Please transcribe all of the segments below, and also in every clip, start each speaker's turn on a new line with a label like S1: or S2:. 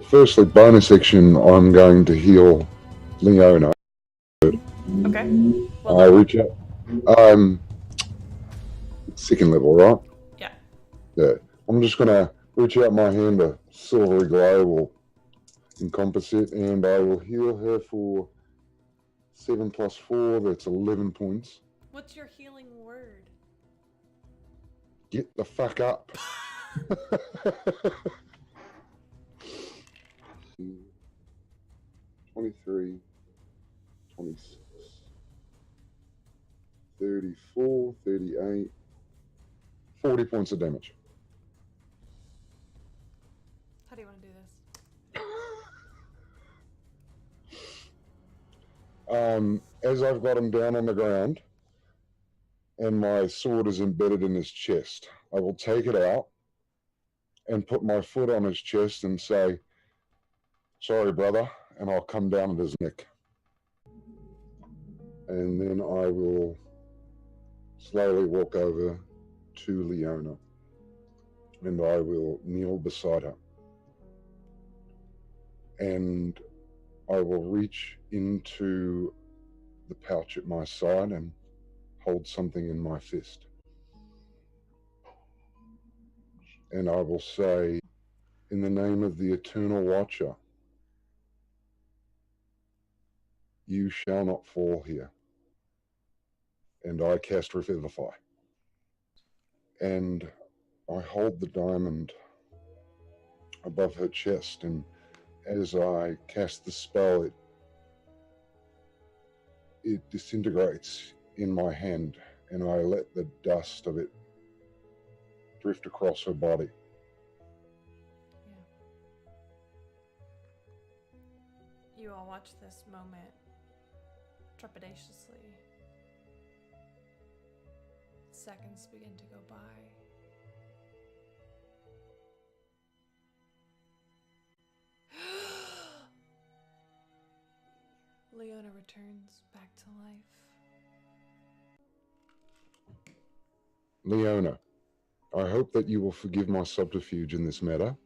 S1: Firstly, bonus action, I'm going to heal Leona.
S2: Okay. What
S1: I
S2: level?
S1: reach out. I'm second level, right?
S2: Yeah.
S1: Yeah. I'm just going to reach out my hand, a silvery glow will encompass it, and I will heal her for 7 plus 4, that's 11 points.
S2: What's your healing word?
S1: Get the fuck up. 23, 26, 34, 38, 40 points of damage.
S2: How do you want to do this?
S1: As I've got him down on the ground and my sword is embedded in his chest, I will take it out and put my foot on his chest and say, "Sorry, brother," and I'll come down at his neck. And then I will slowly walk over to Leona and I will kneel beside her. And I will reach into the pouch at my side and hold something in my fist. And I will say, "In the name of the Eternal Watcher, you shall not fall here." And I cast Revivify. And I hold the diamond above her chest, and as I cast the spell, it disintegrates in my hand, and I let the dust of it drift across her body.
S2: Yeah. You all watch this moment trepidatiously. Seconds begin to go by. Leona returns back to life.
S1: Leona, I hope that you will forgive my subterfuge in this matter.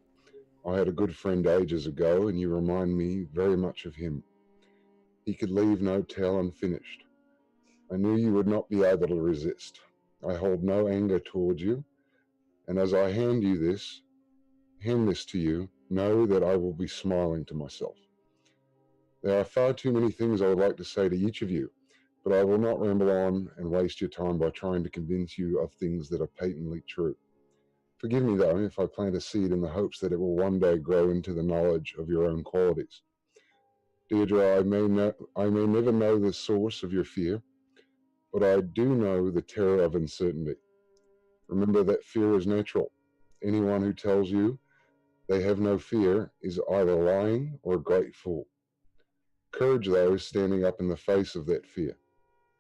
S1: I had a good friend ages ago, and you remind me very much of him. He could leave no tale unfinished. I knew you would not be able to resist. I hold no anger towards you, and as I hand this to you, know that I will be smiling to myself. There are far too many things I would like to say to each of you, but I will not ramble on and waste your time by trying to convince you of things that are patently true. Forgive me, though, if I plant a seed in the hopes that it will one day grow into the knowledge of your own qualities. Deirdre, I may never know the source of your fear, but I do know the terror of uncertainty. Remember that fear is natural. Anyone who tells you they have no fear is either lying or a great fool. Courage, though, is standing up in the face of that fear.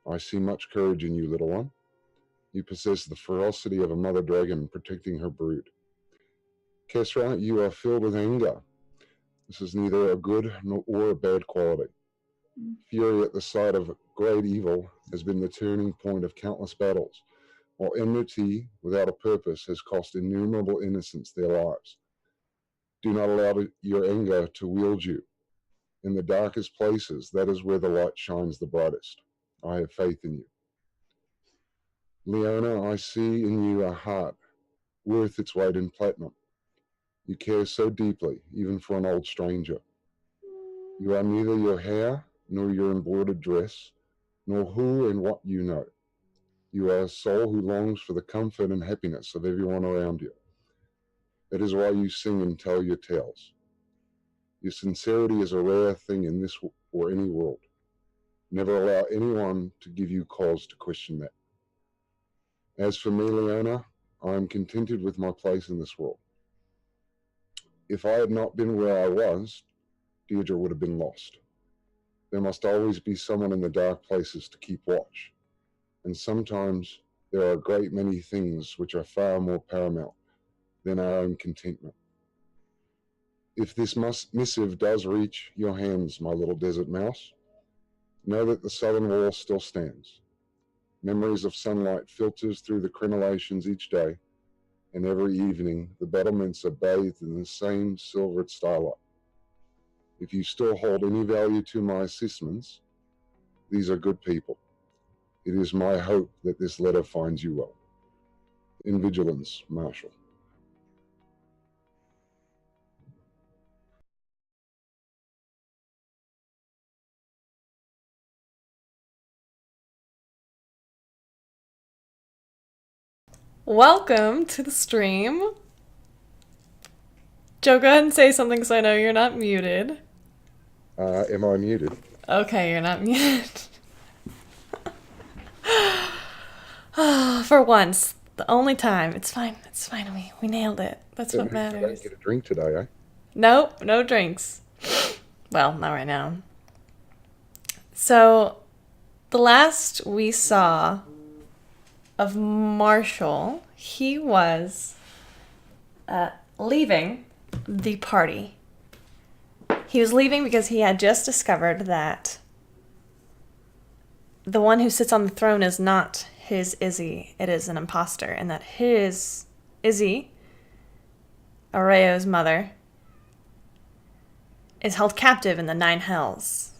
S1: I see much courage in you, little one. You possess the ferocity of a mother dragon protecting her brood. Kesra, you are filled with anger. This is neither a good nor a bad quality. Fury at the sight of great evil has been the turning point of countless battles, while enmity without a purpose has cost innumerable innocents their lives. Do not allow your anger to wield you. In the darkest places, that is where the light shines the brightest. I have faith in you. Leona, I see in you a heart worth its weight in platinum. You care so deeply, even for an old stranger. You are neither your hair, nor your embroidered dress, nor who and what you know. You are a soul who longs for the comfort and happiness of everyone around you. That is why you sing and tell your tales. Your sincerity is a rare thing in this or any world. Never allow anyone to give you cause to question that. As for me, Leona, I am contented with my place in this world. If I had not been where I was, Deirdre would have been lost. There must always be someone in the dark places to keep watch, and sometimes there are a great many things which are far more paramount than our own contentment. If this missive does reach your hands, my little desert mouse, know that the southern wall still stands. Memories of sunlight filters through the crenellations each day, and every evening the battlements are bathed in the same silvered starlight. If you still hold any value to my assessments, these are good people. It is my hope that this letter finds you well. In vigilance, Marshal.
S2: Welcome to the stream. Joe, go ahead and say something so I know you're not muted.
S1: Am I muted?
S2: Okay, you're not muted. For once. The only time. It's fine. It's fine. We nailed it. That's what
S1: I
S2: matters.
S1: don't get a drink today, eh?
S2: Nope, no drinks. Well, not right now. So, the last we saw of Marshall, he was leaving the party. He was leaving because he had just discovered that the one who sits on the throne is not his Izzy. It is an imposter, and that his Izzy, Areo's mother, is held captive in the Nine Hells.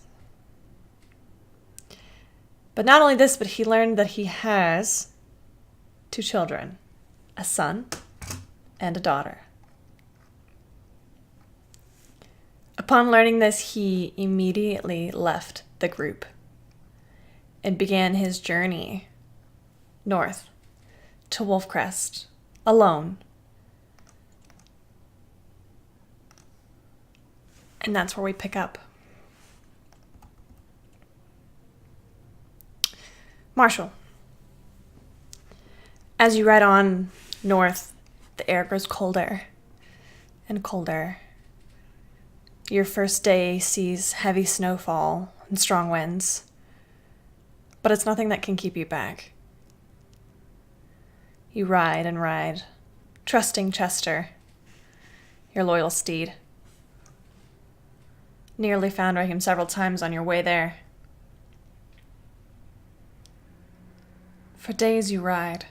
S2: But not only this, but he learned that he has 2 children, a son and a daughter. Upon learning this, he immediately left the group and began his journey north to Wolfcrest alone. And that's where we pick up. Marshall, as you ride on north, the air grows colder and colder. Your first day sees heavy snowfall and strong winds, but it's nothing that can keep you back. You ride and ride, trusting Chester, your loyal steed. Nearly foundering him several times on your way there. For days you ride,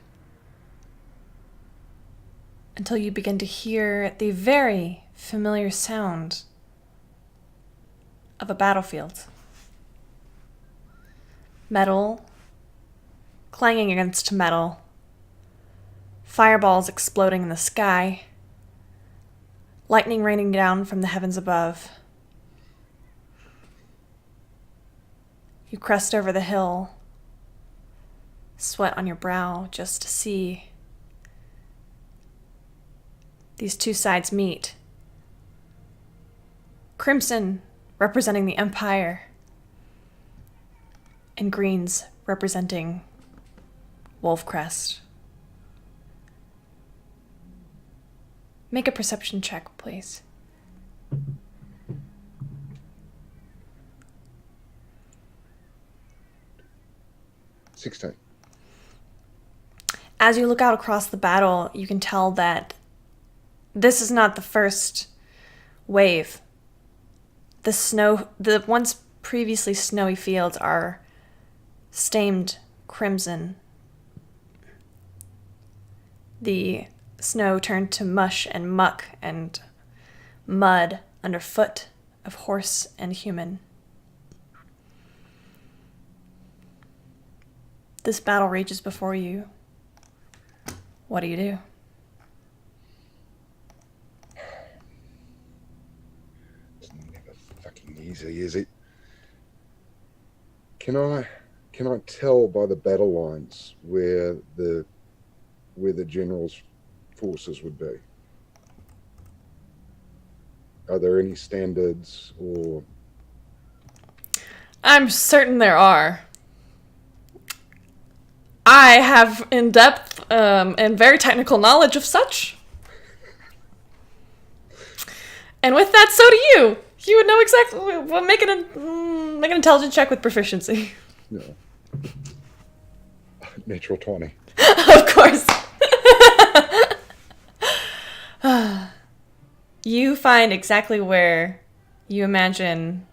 S2: until you begin to hear the very familiar sound of a battlefield. Metal clanging against metal, fireballs exploding in the sky, lightning raining down from the heavens above. You crest over the hill, sweat on your brow just to see these 2 sides meet. Crimson representing the Empire, and greens representing Wolfcrest. Make a perception check, please.
S1: $16.
S2: As you look out across the battle, you can tell that this is not the first wave. The once previously snowy fields are stained crimson. The snow turned to mush and muck and mud underfoot of horse and human. This battle rages before you. What do you do?
S1: It's never fucking easy, is it? Can I tell by the battle lines where the general's forces would be? Are there any standards or?
S2: I'm certain there are. I have in-depth and very technical knowledge of such. And with that, so do you. You would know exactly. Well, make an intelligence check with proficiency.
S1: No. Natural 20.
S2: Of course. You find exactly where you imagine.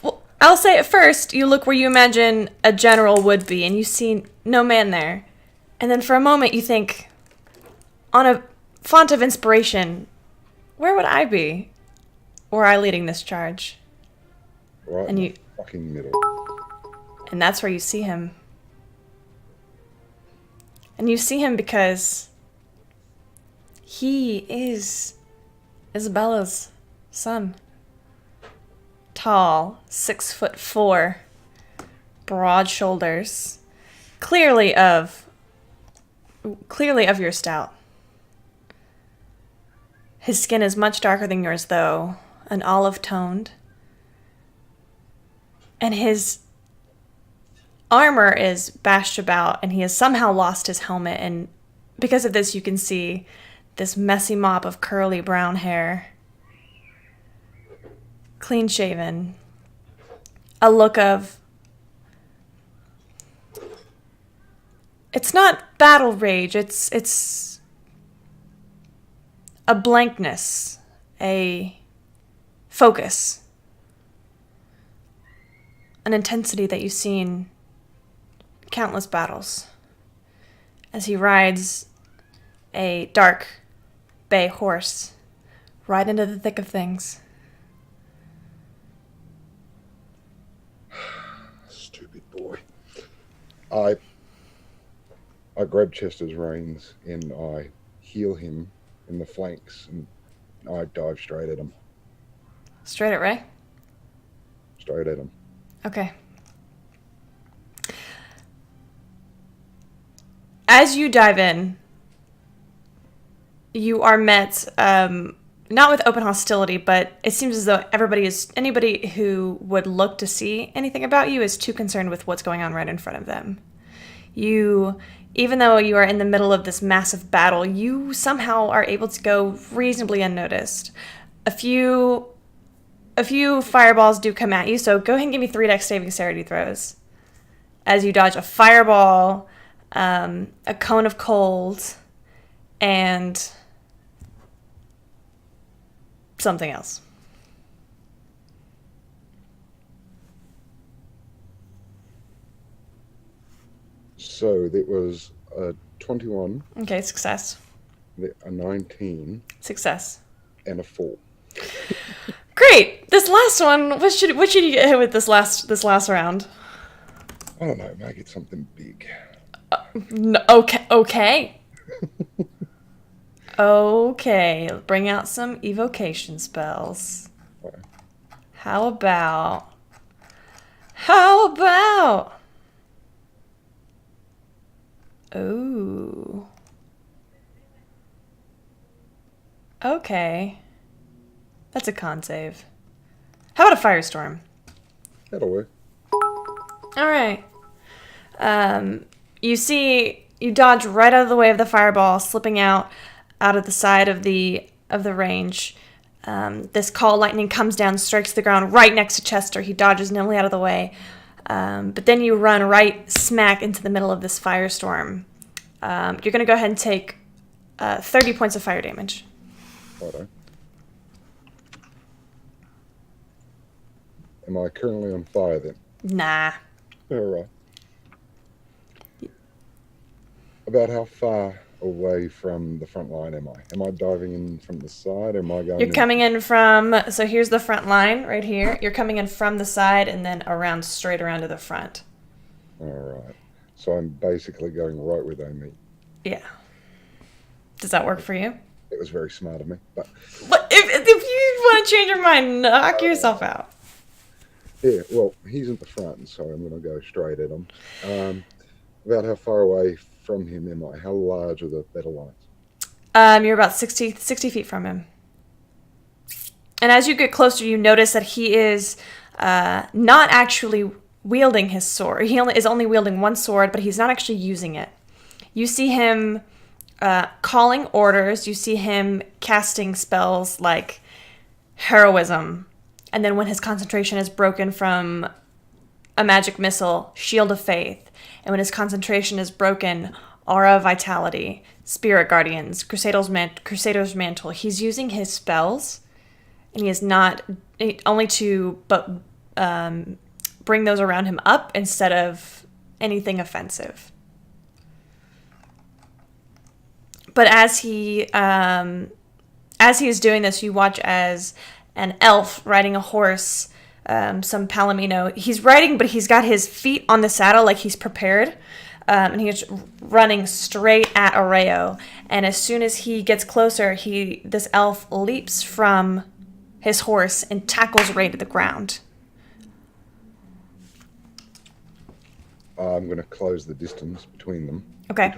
S2: Well, I'll say at first, you look where you imagine a general would be, and you see no man there. And then for a moment, you think, on a font of inspiration, where would I be? Or I leading this charge.
S1: Right
S2: And
S1: in
S2: you,
S1: the fucking middle.
S2: and that's where you see him. And you see him because he is Isabella's son. Tall, 6'4", broad shoulders, clearly of your stout. His skin is much darker than yours, though, an olive toned, and his armor is bashed about, and he has somehow lost his helmet, and because of this you can see this messy mop of curly brown hair, clean shaven, a look of, it's not battle rage, it's a blankness, a focus, an intensity that you see in countless battles as he rides a dark bay horse right into the thick of things.
S1: Stupid boy. I grab Chester's reins and I heel him in the flanks and I dive straight at him.
S2: Straight at Ray?
S1: Straight at him.
S2: Okay. As you dive in, you are met, not with open hostility, but it seems as though anybody who would look to see anything about you is too concerned with what's going on right in front of them. Even though you are in the middle of this massive battle, you somehow are able to go reasonably unnoticed. A few fireballs do come at you, so go ahead and give me 3 dex dexterity throws. As you dodge a fireball, a cone of cold, and something else.
S1: So that was a 21.
S2: Okay, success.
S1: A 19.
S2: Success.
S1: And a 4.
S2: Great. This last one. What should you get hit with this last round?
S1: I don't know. Make it something big.
S2: Okay. Okay. Bring out some evocation spells.
S1: Okay.
S2: How about? Ooh. Okay. That's a con save. How about a firestorm?
S1: That'll work.
S2: All right. You dodge right out of the way of the fireball, slipping out of the side of the range. This call lightning comes down, strikes the ground right next to Chester. He dodges nimbly out of the way. But then you run right smack into the middle of this firestorm. You're going to go ahead and take 30 points of fire damage.
S1: Righto. Am I currently on fire then?
S2: Nah.
S1: All right. About how far away from the front line am I? Am I diving in from the side or am I going
S2: You're coming in from, so here's the front line right here. You're coming in from the side and then straight around to the front.
S1: All right. So I'm basically going right where they meet.
S2: Yeah. Does that work for you?
S1: It was very smart of me. But
S2: if you want to change your mind, knock yourself out.
S1: yeah, well, he's at the front, so I'm going to go straight at him. About how far away from him am I? How large are the battle lines?
S2: You're about 60 feet from him. And as you get closer, you notice that he is not actually wielding his sword. He is only wielding one sword, but he's not actually using it. You see him calling orders. You see him casting spells like heroism. And then when his concentration is broken from a magic missile, Shield of Faith. And when his concentration is broken, Aura of Vitality, Spirit Guardians, Crusader's Mantle. He's using his spells, and he is not only to bring those around him up instead of anything offensive. But as he is doing this, you watch as an elf riding a horse, some palomino. He's riding, but he's got his feet on the saddle like he's prepared. And he's running straight at Areo. And as soon as he gets closer, this elf leaps from his horse and tackles Ray to the ground.
S1: I'm going to close the distance between them.
S2: Okay.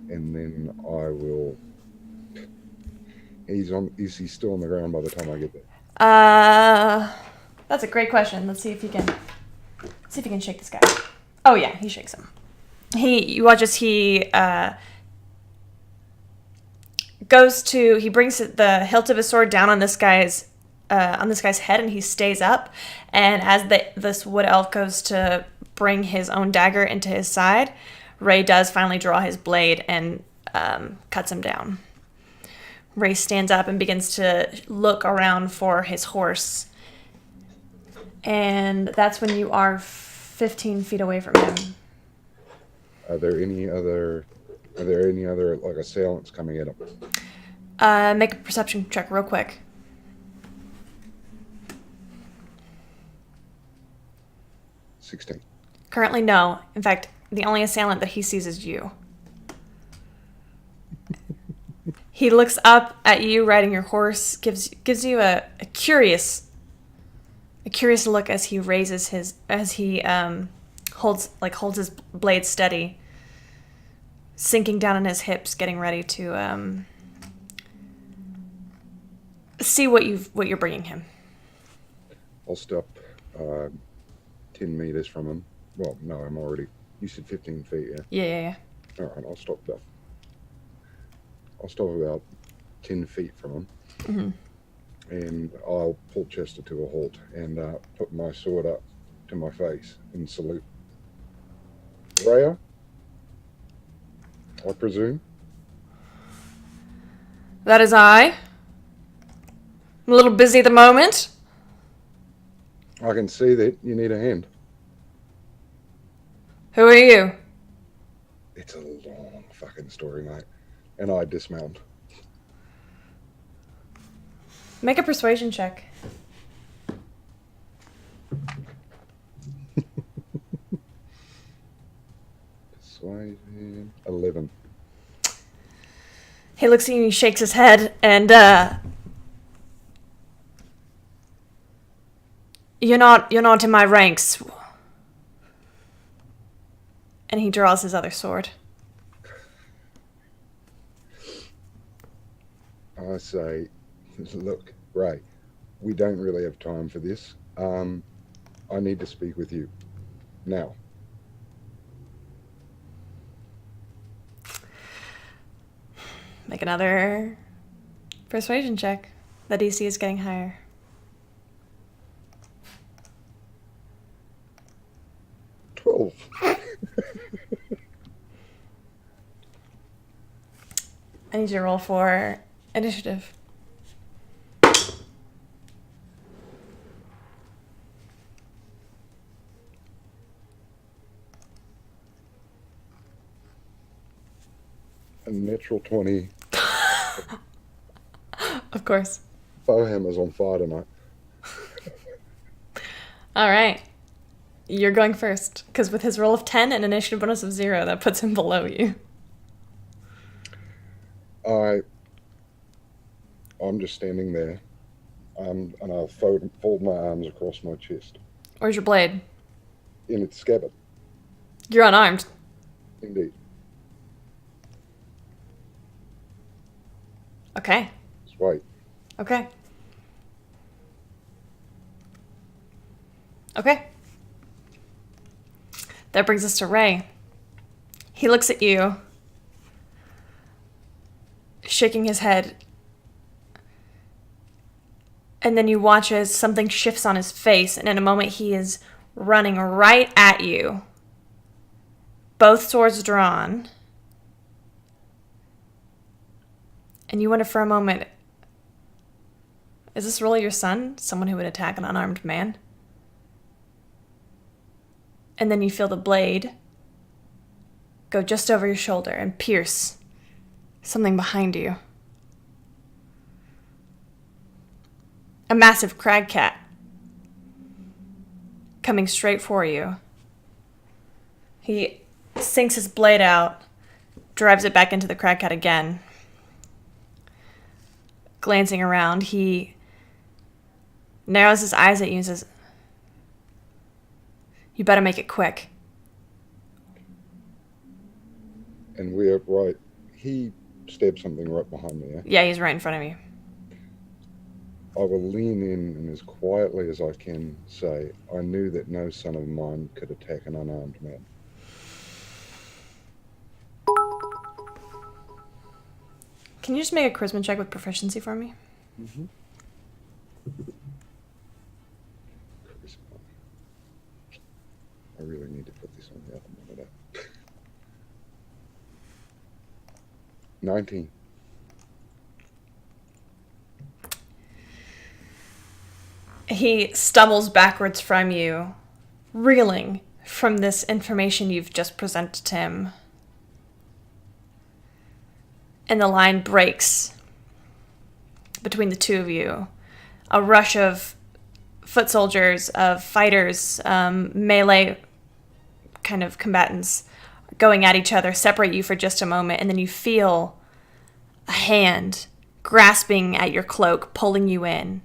S1: And then I will... Is he still on the ground by the time I get there?
S2: That's a great question. Let's see if you can shake this guy. Oh yeah, he shakes him. You watch as he brings the hilt of his sword down on this guy's head, and he stays up. And as this wood elf goes to bring his own dagger into his side, Ray does finally draw his blade and cuts him down. Ray stands up and begins to look around for his horse. And that's when you are 15 feet away from him.
S1: Are there any other like assailants coming at him?
S2: Make a perception check real quick.
S1: $16.
S2: Currently, no. In fact, the only assailant that he sees is you. He looks up at you riding your horse, gives you a curious look as he holds his blade steady, sinking down in his hips, getting ready to see what you're bringing him.
S1: I'll stop 10 meters from him. Well, no, I'm already... You said 15 feet, yeah?
S2: Yeah.
S1: All right, I'll stop about 10 feet from him.
S2: Mm-hmm.
S1: And I'll pull Chester to a halt and put my sword up to my face and salute. Rhea, I presume?
S2: That is I. I'm a little busy at the moment.
S1: I can see that you need a hand.
S2: Who are you?
S1: It's a long fucking story, mate. And I dismount.
S2: Make a persuasion check.
S1: Persuasion 11.
S2: He looks at you and he shakes his head, and you're not in my ranks. And he draws his other sword.
S1: I say, look, Ray, we don't really have time for this. I need to speak with you. Now.
S2: Make another persuasion check. The DC is getting higher. I need you to roll for initiative.
S1: A natural 20.
S2: Of course.
S1: Bowhammer's on fire tonight.
S2: All right. You're going first, because with his roll of 10 and initiative bonus of 0, that puts him below you.
S1: I'm just standing there, and I'll fold my arms across my chest.
S2: Where's your blade?
S1: In its scabbard.
S2: You're unarmed.
S1: Indeed.
S2: Okay.
S1: Just wait.
S2: Okay. Okay. That brings us to Ray. He looks at you, shaking his head. And then you watch as something shifts on his face, and in a moment he is running right at you. Both swords drawn. And you wonder for a moment, is this really your son? Someone who would attack an unarmed man? And then you feel the blade go just over your shoulder and pierce something behind you. a massive crag cat coming straight for you. He sinks his blade out, drives it back into the crag cat again. Glancing around, he narrows his eyes at you and says, "You better make it quick."
S1: And we're right. He stabbed something right behind me, eh?
S2: Yeah, he's right in front of you.
S1: I will lean in and as quietly as I can say, I knew that no son of mine could attack an unarmed man.
S2: Can you just make a charisma check with proficiency for me?
S1: Mm-hmm. Charisma. I really need to put this on the other monitor. 19.
S2: He stumbles backwards from you, reeling from this information you've just presented to him. And the line breaks between the two of you. A rush of foot soldiers, of fighters, melee kind of combatants going at each other, separate you for just a moment, and then you feel a hand grasping at your cloak, pulling you in.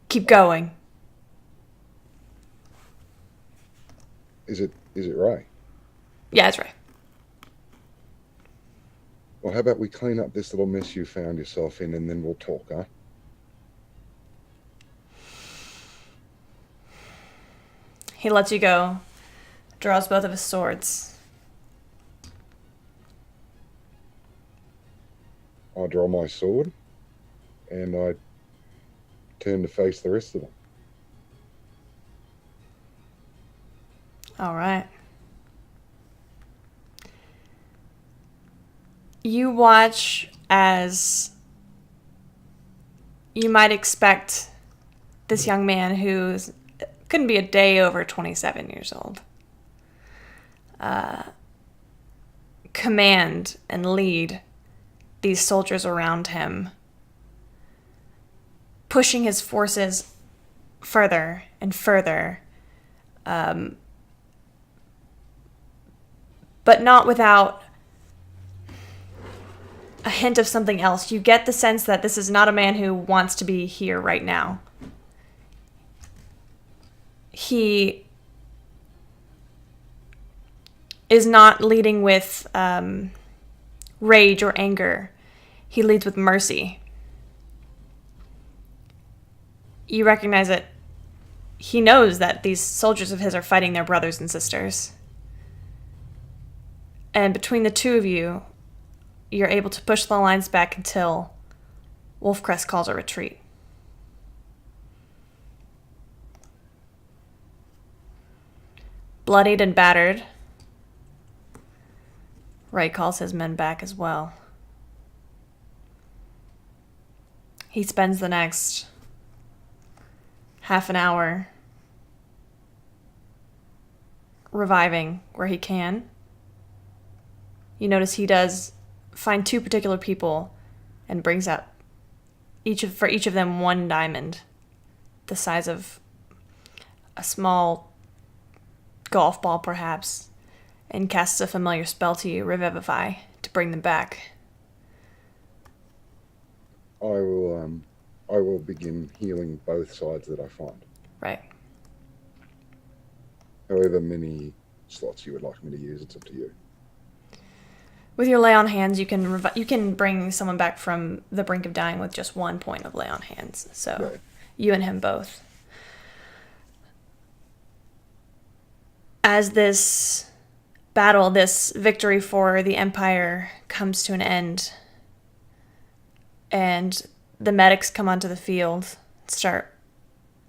S2: Keep going.
S1: Is it Ray?
S2: Yeah, it's right.
S1: Well, how about we clean up this little mess you found yourself in and then we'll talk, huh?
S2: He lets you go, draws both of his swords.
S1: I draw my sword and I turn to face the rest of them.
S2: All right. You watch as you might expect this young man who couldn't be a day over 27 years old command and lead these soldiers around him, pushing his forces further and further, but not without a hint of something else. You get the sense that this is not a man who wants to be here right now. He is not leading with rage or anger. He leads with mercy. You recognize it. He knows that these soldiers of his are fighting their brothers and sisters. And between the two of you, you're able to push the lines back until Wolfcrest calls a retreat. Bloodied and battered, Ray calls his men back as well. He spends the next half an hour reviving where he can. You notice he does find two particular people and brings out for each of them one diamond, the size of a small golf ball perhaps, and casts a familiar spell to you, Revivify, to bring them back.
S1: I will begin healing both sides that I find.
S2: Right.
S1: However many slots you would like me to use, it's up to you.
S2: With your lay on hands, you can bring someone back from the brink of dying with just 1 point of lay on hands. So
S1: Right.
S2: You and him both. As this battle, this victory for the Empire comes to an end, and the medics come onto the field and start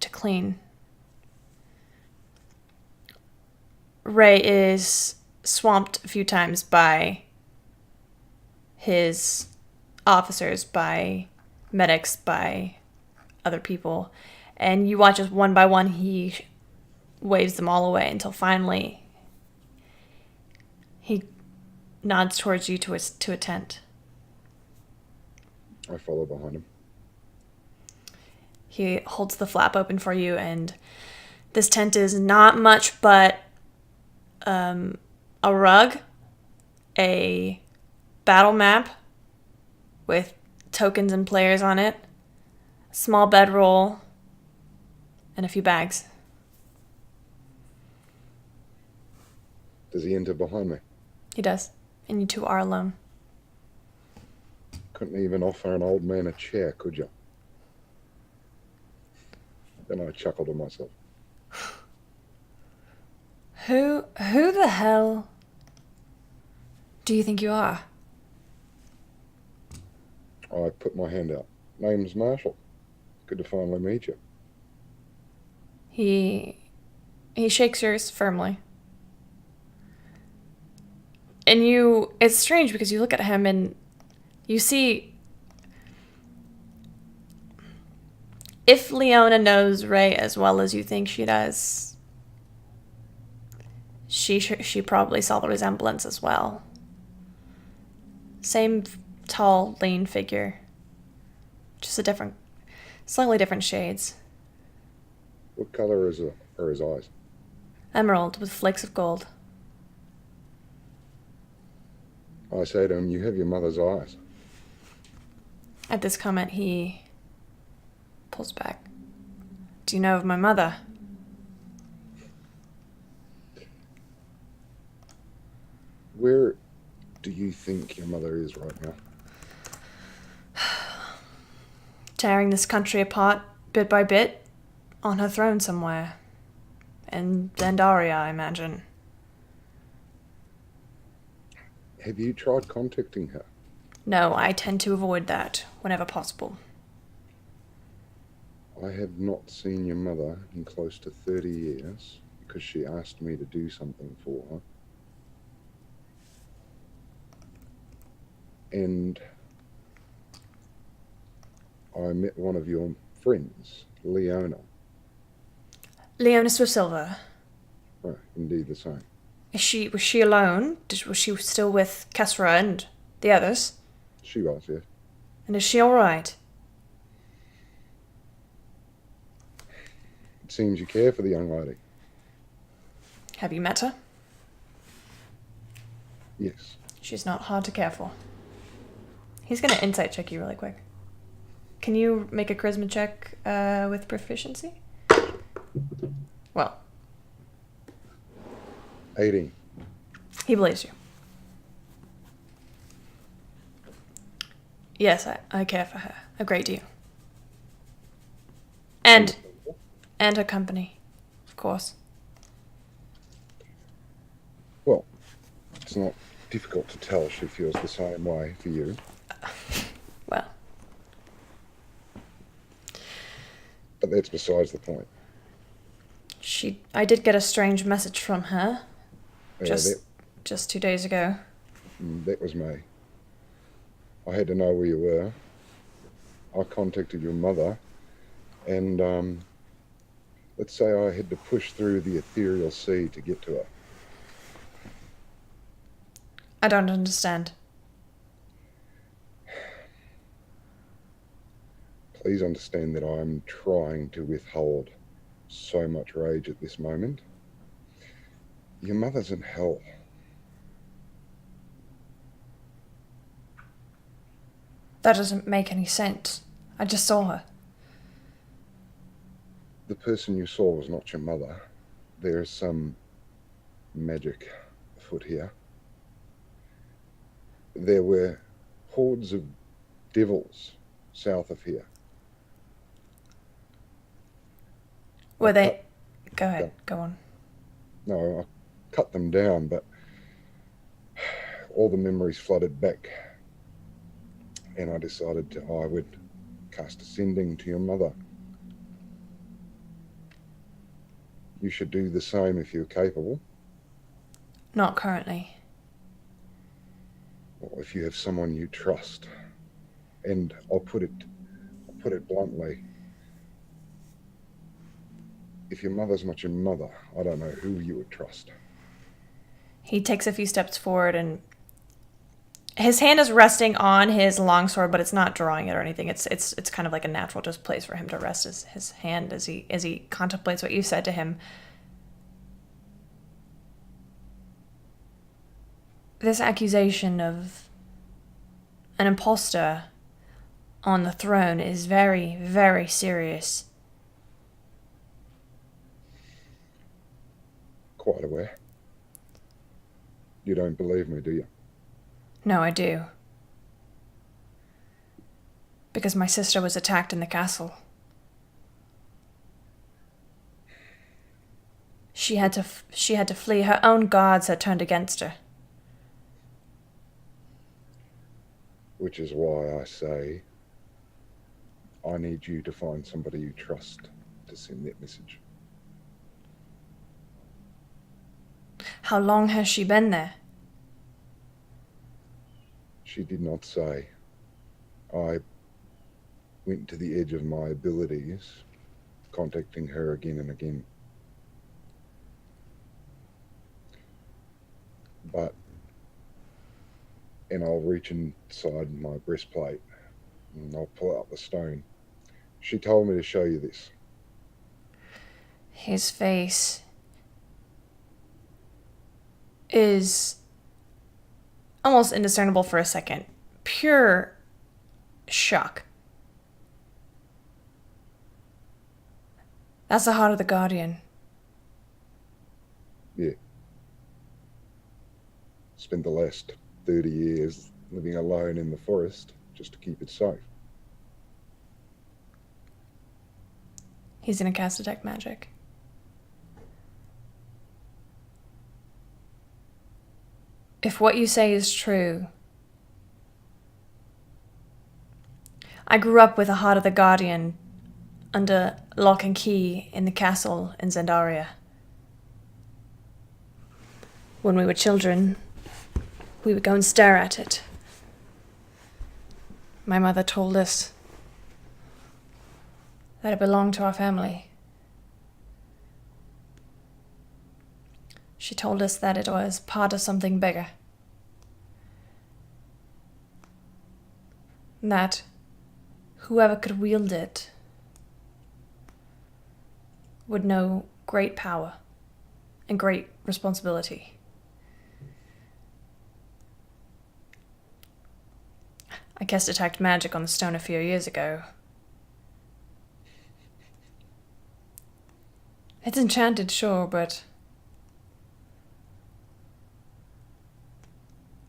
S2: to clean, Ray is swamped a few times by his officers, by medics, by other people. And you watch as one by one he waves them all away until finally he nods towards you to a tent.
S1: I follow behind him.
S2: He holds the flap open for you, and this tent is not much but a rug, a battle map with tokens and players on it, a small bedroll, and a few bags.
S1: Does he enter behind me?
S2: He does. And you two are alone.
S1: Couldn't even offer an old man a chair, could you? Then I chuckled to myself.
S2: Who the hell do you think you are?
S1: I put my hand out. Name's Marshall. Good to finally meet you.
S2: He shakes yours firmly. And it's strange because you look at him and you see, if Leona knows Ray as well as you think she does, she probably saw the resemblance as well. Same tall, lean figure. Just slightly different shades.
S1: What color are his eyes?
S2: Emerald with flakes of gold.
S1: I say to him, you have your mother's eyes.
S2: At this comment, he pulls back. Do you know of my mother?
S1: Where do you think your mother is right now?
S2: Tearing this country apart bit by bit on her throne somewhere. In Zandaria, I imagine.
S1: Have you tried contacting her?
S2: No, I tend to avoid that whenever possible.
S1: I have not seen your mother in close to 30 years because she asked me to do something for her. And I met one of your friends, Leona.
S2: Leona Swiftsilver.
S1: Right, indeed the same.
S2: Was she alone? Was she still with Kesra and the others?
S1: She was, yes.
S2: And is she alright?
S1: It seems you care for the young lady.
S2: Have you met her?
S1: Yes.
S2: She's not hard to care for. He's gonna insight check you really quick. Can you make a charisma check with proficiency? Well.
S1: 18.
S2: He believes you. Yes, I care for her a great deal. And her company, of course.
S1: Well, it's not difficult to tell she feels the same way for you.
S2: Well.
S1: But that's besides the point.
S2: I did get a strange message from her.
S1: Yeah,
S2: Just 2 days ago.
S1: That was me. I had to know where you were. I contacted your mother, and let's say I had to push through the ethereal sea to get to her.
S2: I don't understand.
S1: Please understand that I'm trying to withhold so much rage at this moment. Your mother's in hell.
S2: That doesn't make any sense. I just saw her.
S1: The person you saw was not your mother. There is some magic afoot here. There were hordes of devils south of here.
S2: Were they... Go ahead. Go on.
S1: No, I cut them down, but all the memories flooded back. And I decided I would cast a sending to your mother. You should do the same if you're capable.
S2: Not currently.
S1: Or if you have someone you trust. And I'll put it bluntly. If your mother's not your mother, I don't know who you would trust.
S2: He takes a few steps forward and His hand is resting on his longsword, but it's not drawing it or anything. It's kind of like a natural just place for him to rest his hand as he contemplates what you said to him. This accusation of an impostor on the throne is very, very serious.
S1: Quite aware. You don't believe me, do you?
S2: No, I do. Because my sister was attacked in the castle. She had to flee. Her own gods had turned against her.
S1: Which is why I say I need you to find somebody you trust to send that message.
S2: How long has she been there?
S1: She did not say. I went to the edge of my abilities, contacting her again and again. And I'll reach inside my breastplate and I'll pull out the stone. She told me to show you this.
S2: His face is almost indiscernible for a second. Pure shock. That's the heart of the Guardian.
S1: Yeah. Spent the last 30 years living alone in the forest just to keep it safe.
S2: He's gonna cast Detect Magic. If what you say is true, I grew up with the Heart of the Guardian under lock and key in the castle in Zendaria. When we were children, we would go and stare at it. My mother told us that it belonged to our family. She told us that it was part of something bigger. That whoever could wield it would know great power and great responsibility. I cast Detect Magic on the stone a few years ago. It's enchanted, sure, but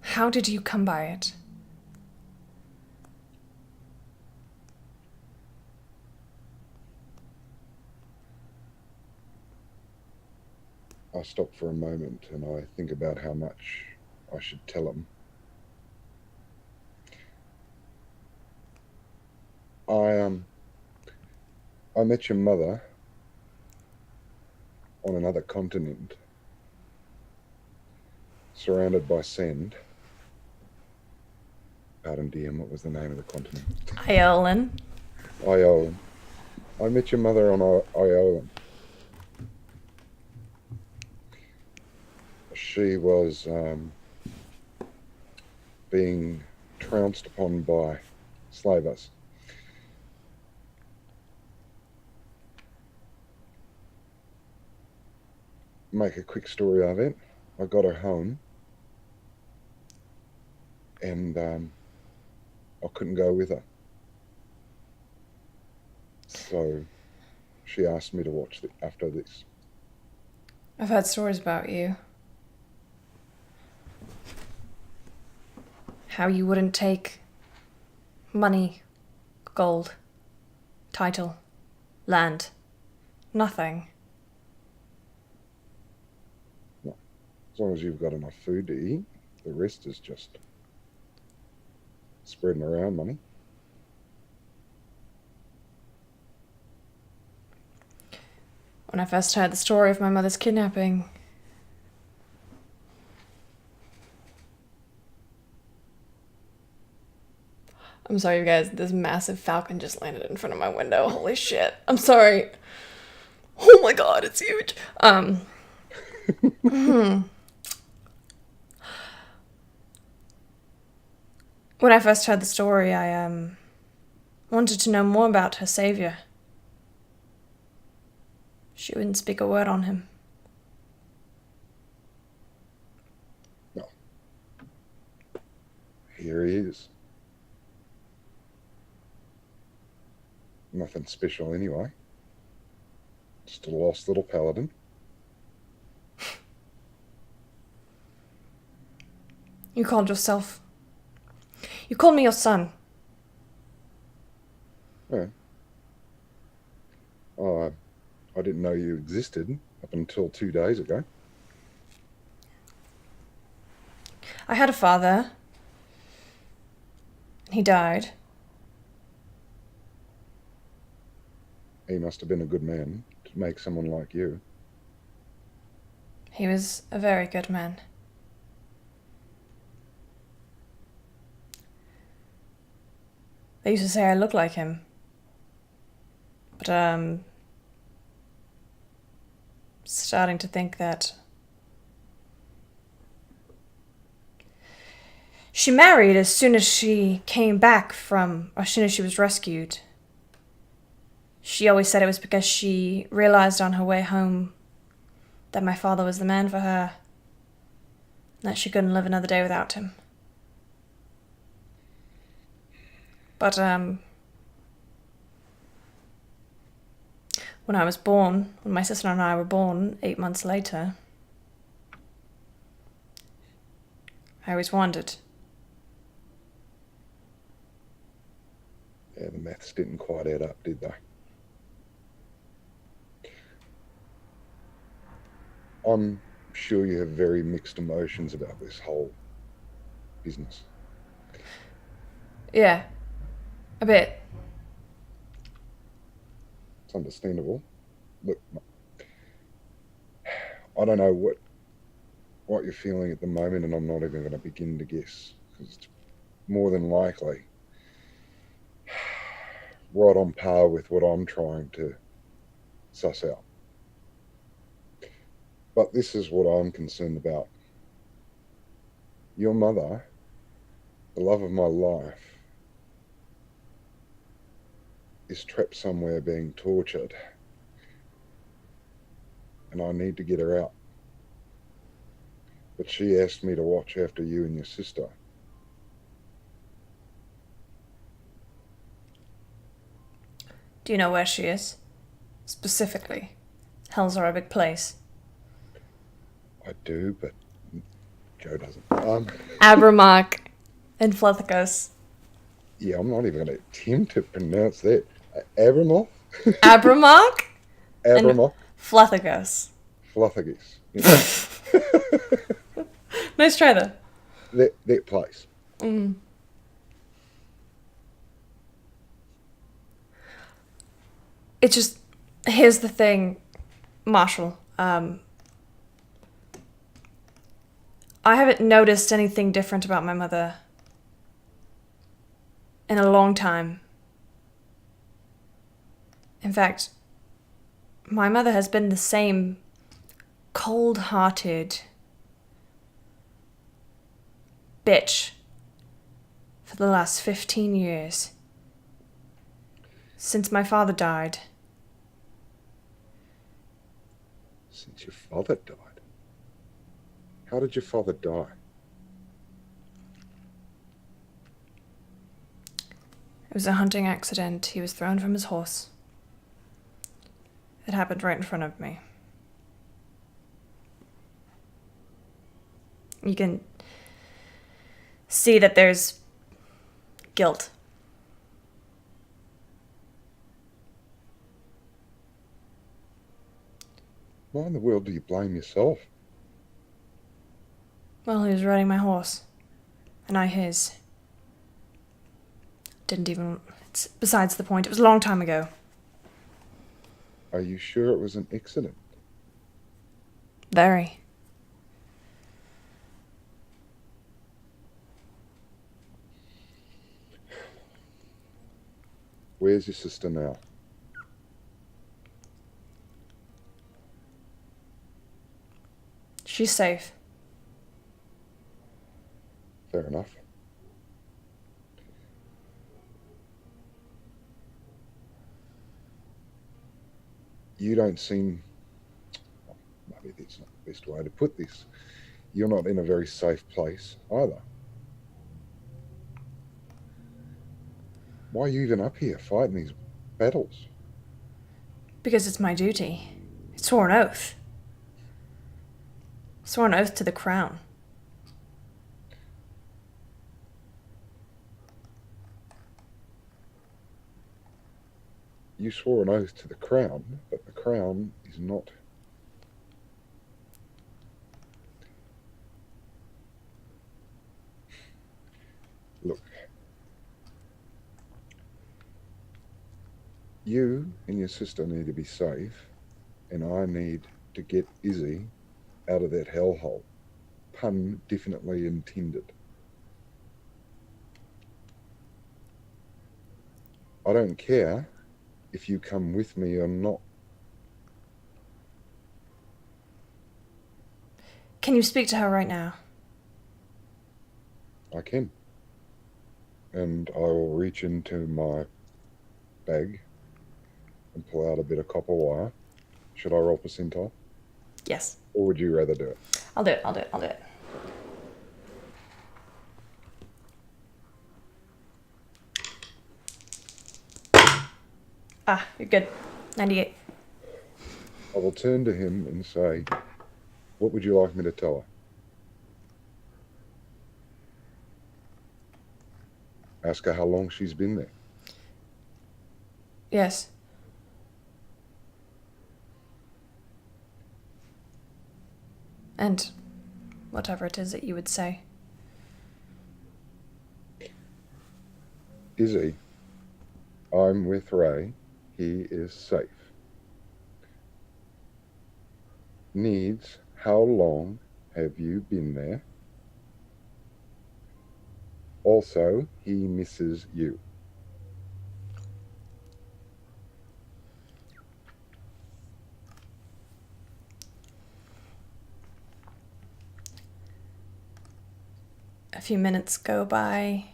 S2: how did you come by it?
S1: I stop for a moment and I think about how much I should tell him. I met your mother on another continent, surrounded by sand. Pardon, DM, what was the name of the continent?
S2: Iolan.
S1: Iolan. I met your mother on Iolan. She was being trounced upon by slavers. Make a quick story of it. I got her home and I couldn't go with her. So she asked me to watch after this.
S2: I've heard stories about you. How you wouldn't take money, gold, title, land, nothing.
S1: As long as you've got enough food to eat, the rest is just spreading around money.
S2: When I first heard the story of my mother's kidnapping, I'm sorry, you guys, this massive falcon just landed in front of my window. Holy shit. I'm sorry. Oh my god, it's huge. When I first heard the story, I wanted to know more about her savior. She wouldn't speak a word on him.
S1: No. Here he is. Nothing special anyway. Just a lost little paladin.
S2: You called me your son.
S1: Yeah. Oh, I didn't know you existed up until 2 days ago.
S2: I had a father. He died.
S1: He must have been a good man to make someone like you.
S2: He was a very good man. They used to say I look like him. But, starting to think that she married as soon as she came back as soon as she was rescued. She always said it was because she realized on her way home that my father was the man for her, and that she couldn't live another day without him. But, when my sister and I were born 8 months later, I always wondered.
S1: Yeah, the maths didn't quite add up, did they? I'm sure you have very mixed emotions about this whole business.
S2: Yeah, a bit.
S1: It's understandable. Look, I don't know what you're feeling at the moment, and I'm not even going to begin to guess, because it's more than likely right on par with what I'm trying to suss out. But this is what I'm concerned about. Your mother, the love of my life, is trapped somewhere being tortured, and I need to get her out. But she asked me to watch after you and your sister.
S2: Do you know where she is? Specifically. Hell's are a big place.
S1: I do, but Joe doesn't.
S2: Abramock and Flethicos.
S1: Yeah, I'm not even going to attempt to pronounce that. Abramoth?
S2: Abramock and
S1: Abramoth?
S2: Flethicos.
S1: Fluffagus. Yeah.
S2: Nice try though.
S1: That place.
S2: It's just, here's the thing, Marshall. I haven't noticed anything different about my mother in a long time. In fact, my mother has been the same cold-hearted bitch for the last 15 years. Since my father died.
S1: Since your father died? How did your father die?
S2: It was a hunting accident. He was thrown from his horse. It happened right in front of me. You can see that there's guilt.
S1: Why in the world do you blame yourself?
S2: Well, he was riding my horse, and I his. It's besides the point. It was a long time ago.
S1: Are you sure it was an accident?
S2: Very.
S1: Where's your sister now?
S2: She's safe.
S1: Fair enough. You don't seem, maybe that's not the best way to put this. You're not in a very safe place either. Why are you even up here fighting these battles?
S2: Because it's my duty. Sworn oath. Sworn oath to the crown.
S1: You swore an oath to the crown, but the crown is not. Look, you and your sister need to be safe, and I need to get Izzy out of that hellhole. Pun definitely intended. I don't care if you come with me or not.
S2: Can you speak to her right now?
S1: I can. And I will reach into my bag and pull out a bit of copper wire. Should I roll percentile?
S2: Yes.
S1: Or would you rather do it?
S2: I'll do it. Ah, you're good. 98.
S1: I will turn to him and say, what would you like me to tell her? Ask her how long she's been there.
S2: Yes. And whatever it is that you would say.
S1: Izzy, I'm with Ray. He is safe. Needs, how long have you been there? Also, he misses you.
S2: A few minutes go by.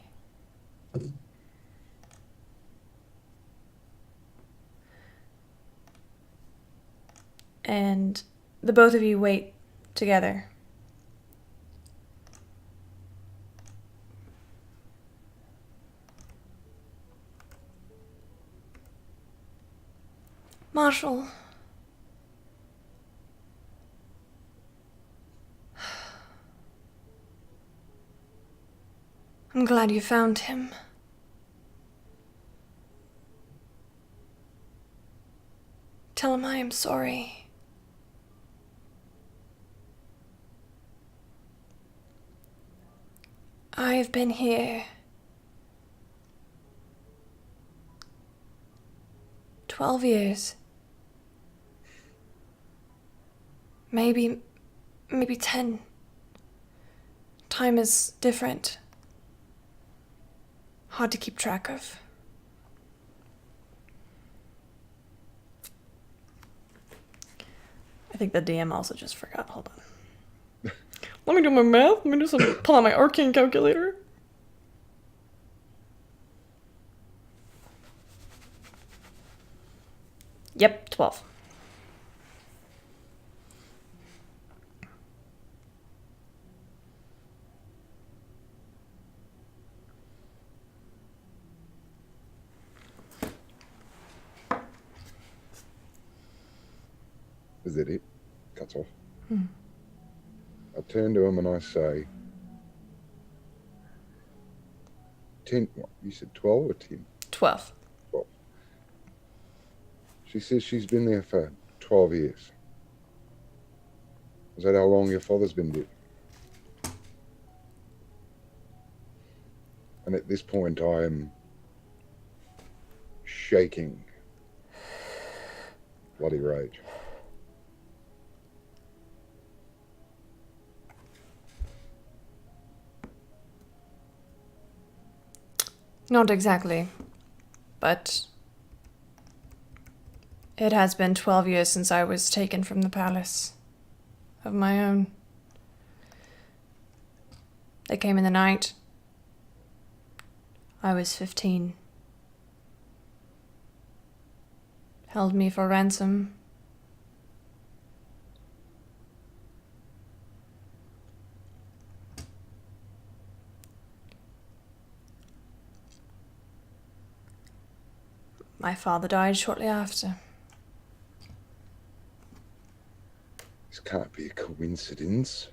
S2: And the both of you wait together. Marshall. I'm glad you found him. Tell him I am sorry. I've been here 12 years. Maybe 10. Time is different. Hard to keep track of. I think the DM also just forgot. Hold on. Let me do my math. Let me do some. Pull out my arcane calculator. Yep, 12.
S1: Is that it? Cuts off. I turn to him and I say, 10, what, you said 12 or 10?
S2: 12.
S1: 12. She says she's been there for 12 years. Is that how long your father's been dead? And at this point I am shaking. Bloody rage.
S2: Not exactly, but it has been 12 years since I was taken from the palace of my own. They came in the night. I was 15. Held me for ransom My father died shortly after.
S1: This can't be a coincidence.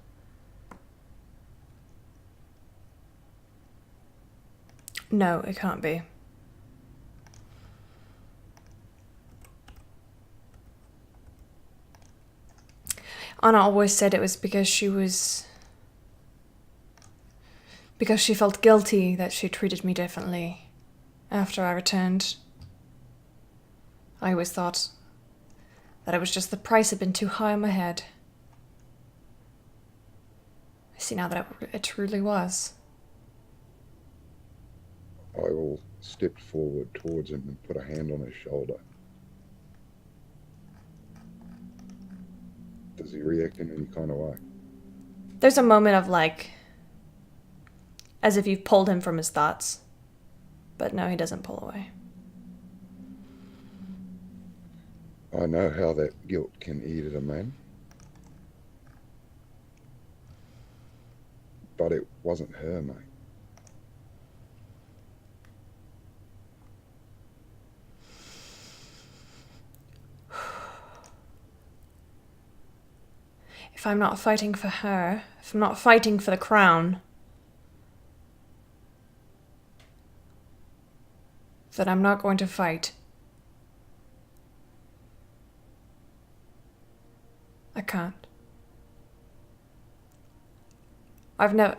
S2: No, it can't be. Anna always said it was because she felt guilty that she treated me differently after I returned. I always thought that it was just the price had been too high on my head. I see now that it truly was.
S1: Ogle stepped forward towards him and put a hand on his shoulder. Does he react in any kind of way?
S2: There's a moment of like, as if you've pulled him from his thoughts. But no, he doesn't pull away.
S1: I know how that guilt can eat at a man. But it wasn't her, mate.
S2: If I'm not fighting for her, if I'm not fighting for the crown, then I'm not going to fight. I can't. I've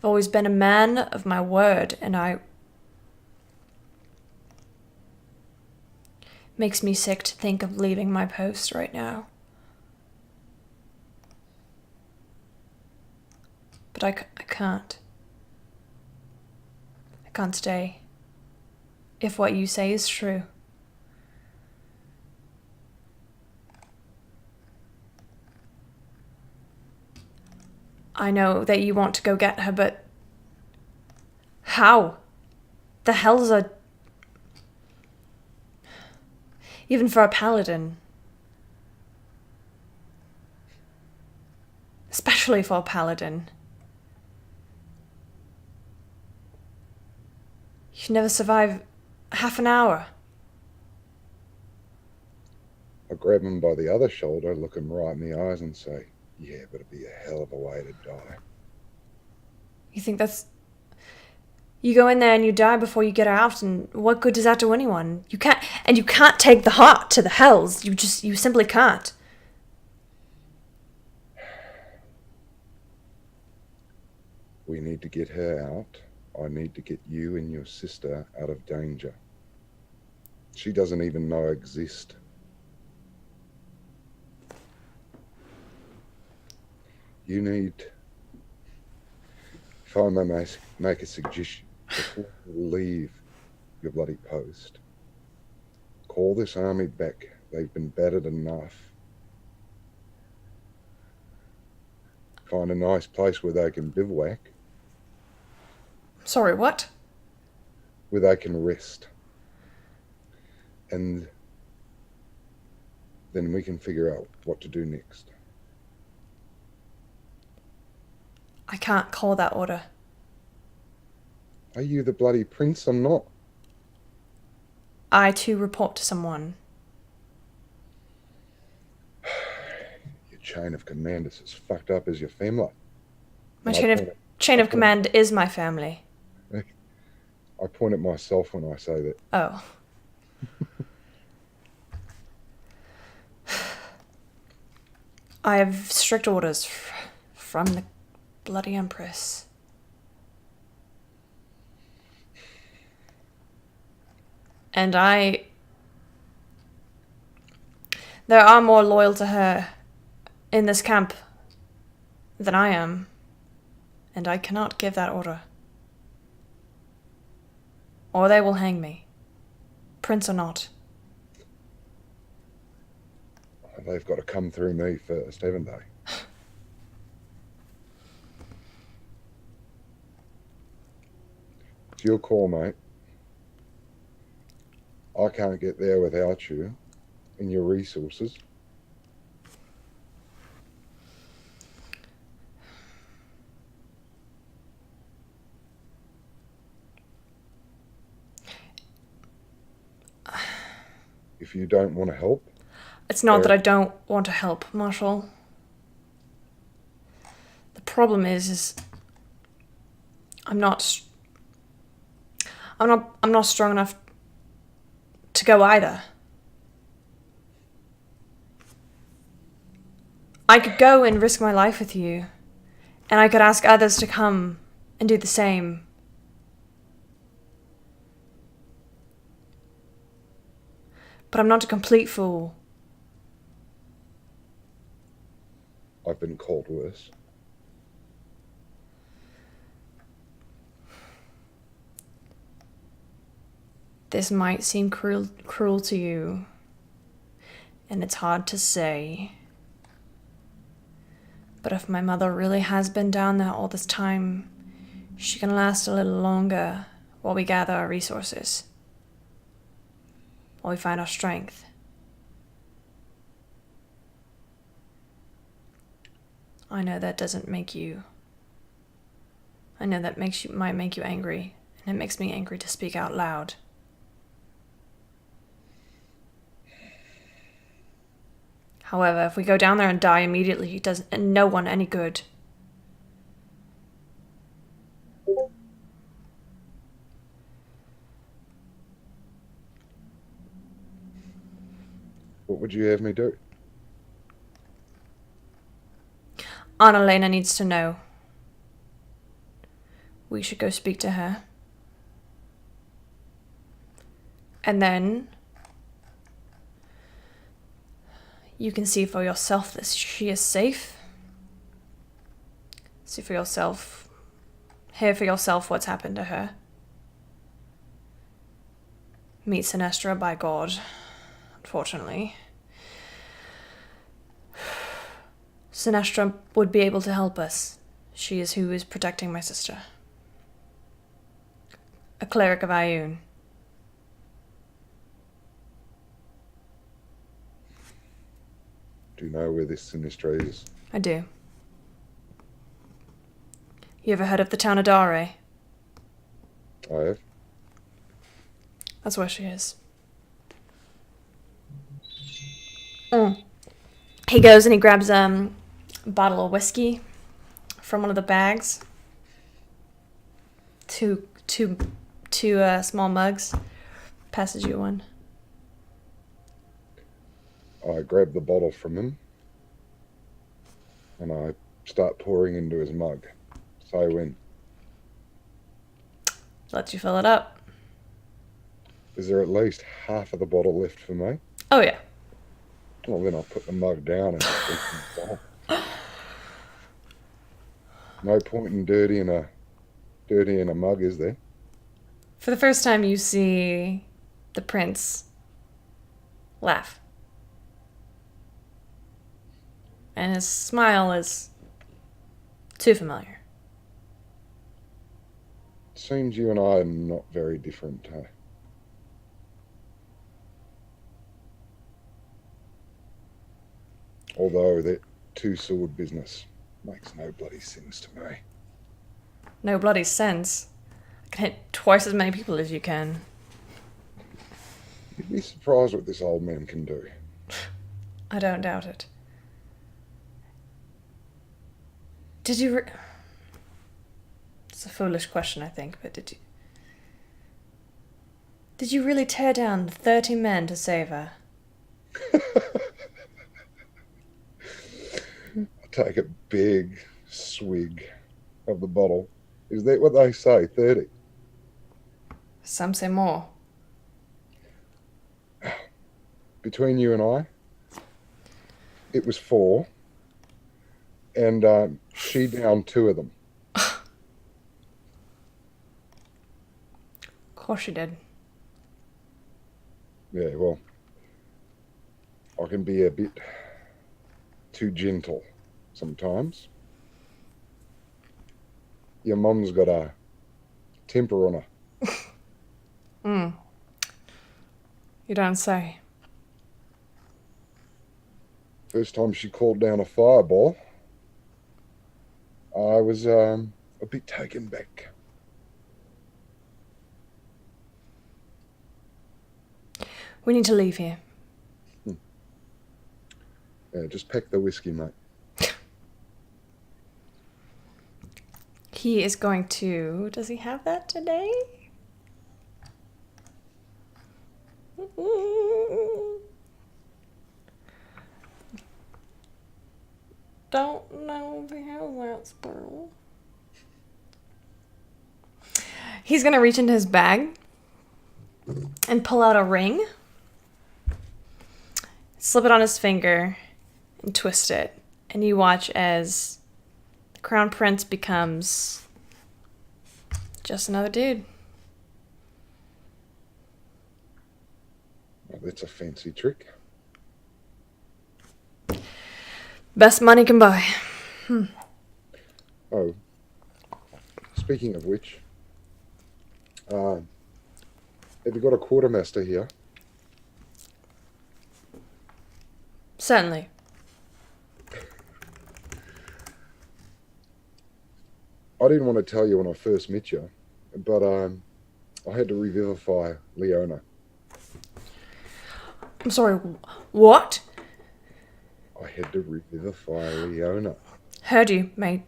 S2: always been a man of my word, and makes me sick to think of leaving my post right now. But I can't. I can't stay. If what you say is true. I know that you want to go get her, but how? The hell's a... Even for a paladin. Especially for a paladin. You never survive half an hour.
S1: I grab him by the other shoulder, look him right in the eyes and say, yeah, but it'd be a hell of a way to die.
S2: You think that's... You go in there and you die before you get out, and what good does that do anyone? You can't take the heart to the hells. You simply can't.
S1: We need to get her out. I need to get you and your sister out of danger. She doesn't even know I exist. You need... If I may make a suggestion, before you leave your bloody post, call this army back. They've been battered enough. Find a nice place where they can bivouac.
S2: Sorry, what?
S1: Where they can rest. And then we can figure out what to do next.
S2: I can't call that order.
S1: Are you the bloody prince? I'm not.
S2: I too report to someone.
S1: Your chain of command is as fucked up as your family.
S2: My chain of command is my family.
S1: I point at myself when I say that.
S2: Oh. I have strict orders from the bloody Empress. And there are more loyal to her in this camp than I am. And I cannot give that order. Or they will hang me. Prince or not.
S1: They've got to come through me first, haven't they? It's your call, mate. I can't get there without you and your resources. if you don't want to help.
S2: It's not that I don't want to help, Marshall. The problem is I'm not strong enough to go either. I could go and risk my life with you, and I could ask others to come and do the same. But I'm not a complete fool.
S1: I've been called worse.
S2: This might seem cruel to you, and it's hard to say. But if my mother really has been down there all this time, she can last a little longer while we gather our resources, while we find our strength. I know that doesn't make you... I know that might make you angry, and it makes me angry to speak out loud. However, if we go down there and die immediately, it does no one any good.
S1: What would you have me do?
S2: Annalena needs to know. We should go speak to her. And then you can see for yourself that she is safe. See for yourself, hear for yourself what's happened to her. Meet Sinestra, by God, unfortunately. Sinestra would be able to help us. She is who is protecting my sister. A cleric of Ioun.
S1: Do you know where this Sinestra is?
S2: I do. You ever heard of the town of Dare?
S1: I have.
S2: That's where she is. He goes and he grabs a bottle of whiskey from one of the bags. Two small mugs. Passes you one.
S1: I grab the bottle from him and I start pouring into his mug. Say when.
S2: Lets you fill it up.
S1: Is there at least half of the bottle left for me?
S2: Oh yeah.
S1: Well, then I'll put the mug down and drink the bottle. No point in dirty in a mug, is there?
S2: For the first time you see the prince laugh. And his smile is too familiar.
S1: Seems you and I are not very different, huh? Although that two-sword business makes no bloody sense to me.
S2: No bloody sense. I can hit twice as many people as you can.
S1: You'd be surprised what this old man can do.
S2: I don't doubt it. Did you... It's a foolish question, I think, but did you... Did you really tear down 30 men to save her?
S1: I take a big swig of the bottle. Is that what they say, 30?
S2: Some say more.
S1: Between you and I, it was 4. And she downed 2 of them.
S2: Of course she did.
S1: Yeah, well, I can be a bit too gentle sometimes. Your mum's got a temper on her.
S2: You don't say.
S1: First time she called down a fireball, I was a bit taken back.
S2: We need to leave here.
S1: Yeah, just pack the whiskey, mate.
S2: He is going to... Does he have that today? Don't know if he has that spell. He's going to reach into his bag and pull out a ring, slip it on his finger, and twist it. And you watch as the Crown Prince becomes just another dude.
S1: Well, that's a fancy trick.
S2: Best money can buy.
S1: Oh, speaking of which, have you got a quartermaster here?
S2: Certainly.
S1: I didn't want to tell you when I first met you, but I had to revivify Leona.
S2: I'm sorry, what?
S1: I had to revivify Leona.
S2: Heard you, mate.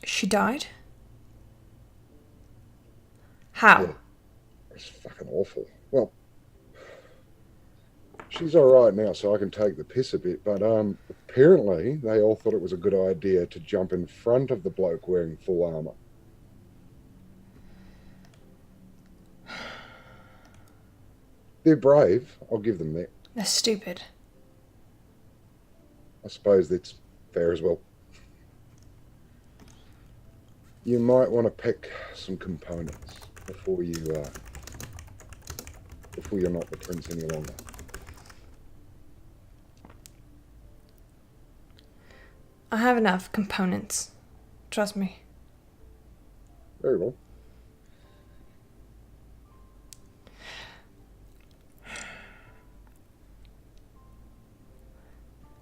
S2: She died? How?
S1: Yeah, it's fucking awful. Well, she's all right now, so I can take the piss a bit. But apparently, they all thought it was a good idea to jump in front of the bloke wearing full armor. They're brave. I'll give them that.
S2: They're stupid.
S1: I suppose that's fair as well. You might want to pick some components before you're not the prince any longer.
S2: I have enough components. Trust me.
S1: Very well.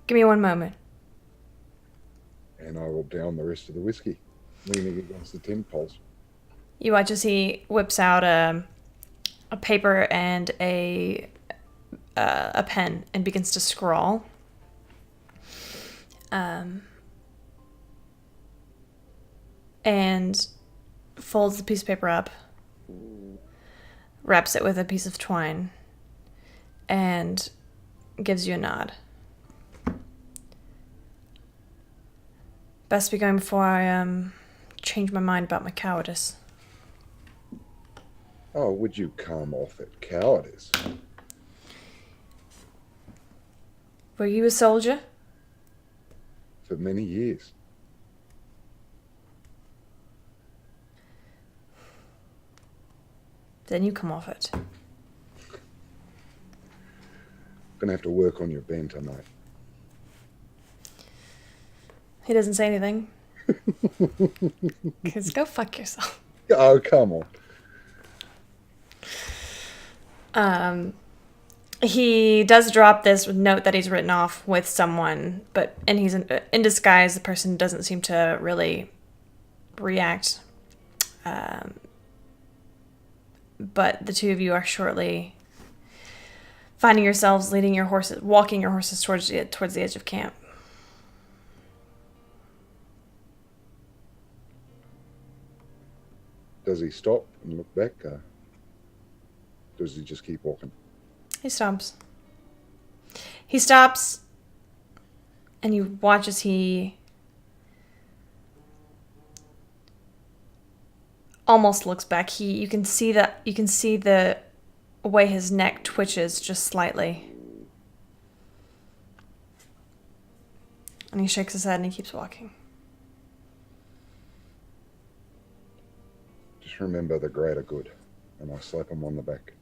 S2: Give me one moment.
S1: And I will down the rest of the whiskey, leaning against the tent poles.
S2: You watch as he whips out a paper and a pen and begins to scrawl. And folds the piece of paper up, wraps it with a piece of twine, and gives you a nod. Best be going before I change my mind about my cowardice.
S1: Oh, would you calm off that cowardice?
S2: Were you a soldier?
S1: For many years.
S2: Then you come off it.
S1: Gonna have to work on your banter, mate.
S2: He doesn't say anything. Because go fuck yourself.
S1: Oh, come on.
S2: He does drop this note that he's written off with someone, and he's in disguise. The person doesn't seem to really react. But the two of you are shortly finding yourselves walking your horses towards the edge of camp.
S1: Does he stop and look back? Does he just keep walking?
S2: He stops. He stops, and you watch as he almost looks back. You can see the way his neck twitches just slightly. And he shakes his head and he keeps walking.
S1: Just remember the greater good. And I slap him on the back.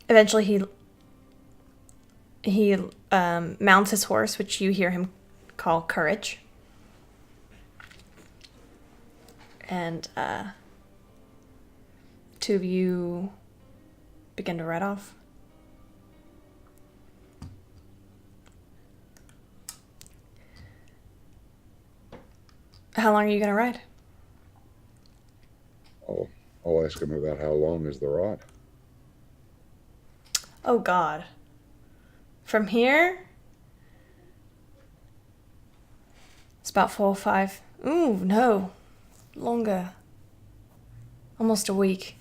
S2: Eventually he mounts his horse, which you hear him call Courage. And two of you begin to ride off. How long are you going to ride?
S1: Oh, I'll ask him about how long is the ride.
S2: Oh God. From here? It's about 4 or 5. Ooh, no. Longer. Almost a week.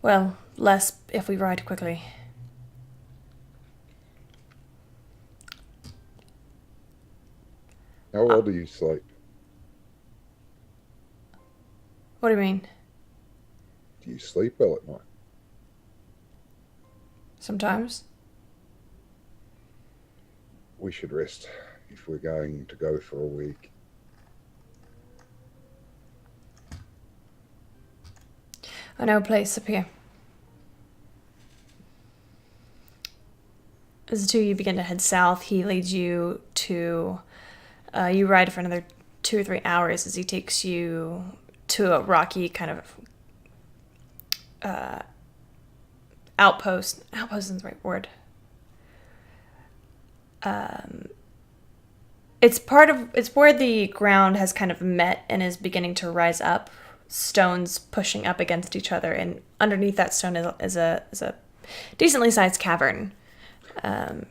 S2: Well, less if we ride quickly.
S1: How well do you sleep?
S2: What do you mean?
S1: Do you sleep well at night?
S2: Sometimes?
S1: We should rest if we're going to go for a week.
S2: I know a place up here. As the two of you begin to head south, he leads you to... you ride for another 2 or 3 hours as he takes you to a rocky kind of outpost. Outpost isn't the right word. It's where the ground has kind of met and is beginning to rise up. Stones pushing up against each other, and underneath that stone is a decently sized cavern. As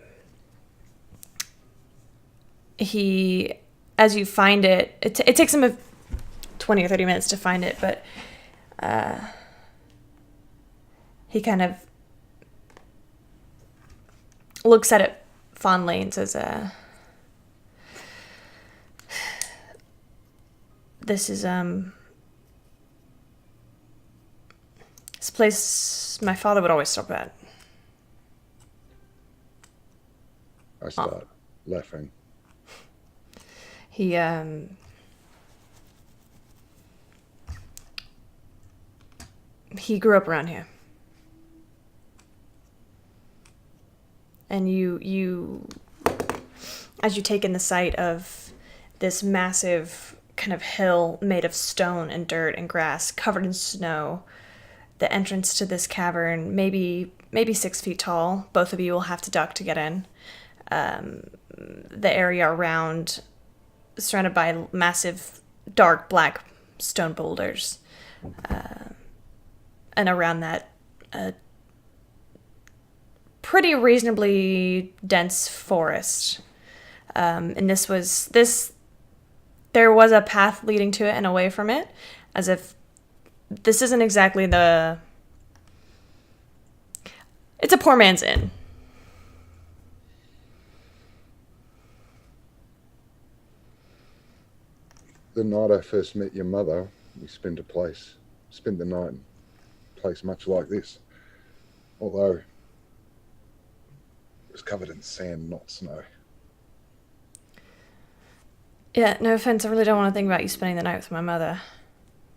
S2: you find it, it takes him 20 or 30 minutes to find it, but he kind of looks at it fondly and says, this is, this place my father would always stop at.
S1: I start laughing.
S2: He grew up around here. And you as you take in the sight of this massive kind of hill made of stone and dirt and grass covered in snow, the entrance to this cavern, maybe 6 feet tall. Both of you will have to duck to get in. The area around, surrounded by massive, dark black stone boulders, and around that, pretty reasonably dense forest. And there was a path leading to it and away from it, as if this isn't exactly it's a poor man's inn.
S1: The night I first met your mother, we spent the night in a place much like this. Although it was covered in sand, not snow.
S2: Yeah, no offense, I really don't want to think about you spending the night with my mother.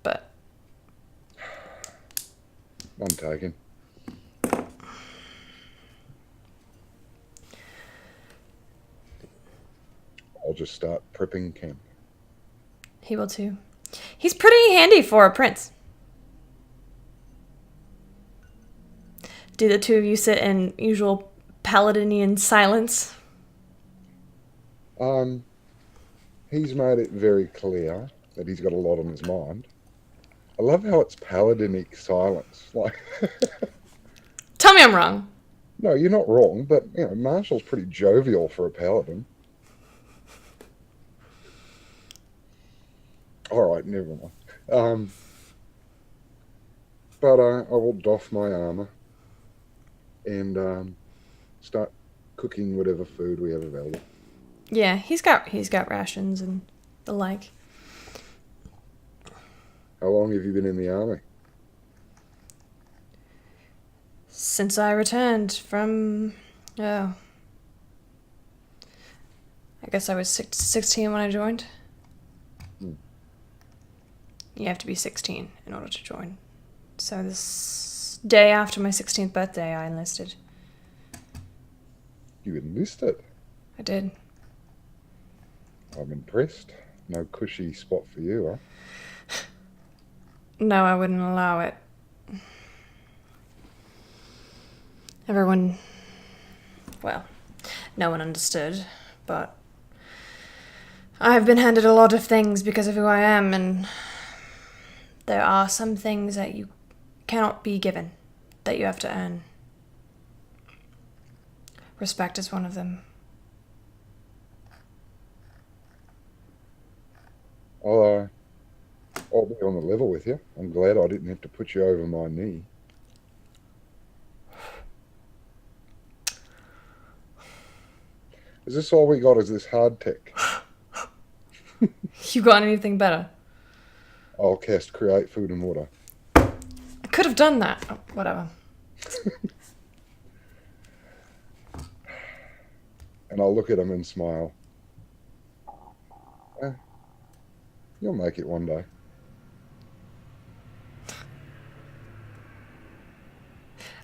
S2: But
S1: I'm taken. I'll just start prepping camp.
S2: he will too. He's pretty handy for a prince. Do the two of you sit in usual Paladinian silence?
S1: He's made it very clear that he's got a lot on his mind. I love how it's paladinic silence. Like,
S2: Tell me I'm wrong.
S1: no, you're not wrong, but Marshall's pretty jovial for a paladin. All right, never mind. But I will doff my armor and start cooking whatever food we have available.
S2: Yeah, he's got rations and the like.
S1: How long have you been in the army?
S2: Since I returned from, I guess I was 16 when I joined. You have to be 16 in order to join. So this day after my 16th birthday, I enlisted.
S1: You enlisted?
S2: I did.
S1: I'm impressed. No cushy spot for you, huh?
S2: No, I wouldn't allow it. Everyone, well, no one understood, but I've been handed a lot of things because of who I am, and There are some things that you cannot be given, that you have to earn. Respect is one of them.
S1: I'll be on the level with you. I'm glad I didn't have to put you over my knee. Is this all we got? Is this hard tech?
S2: You got anything better?
S1: I'll cast create food and water.
S2: I could have done that. Oh, whatever.
S1: And I'll look at him and smile. You'll make it one day.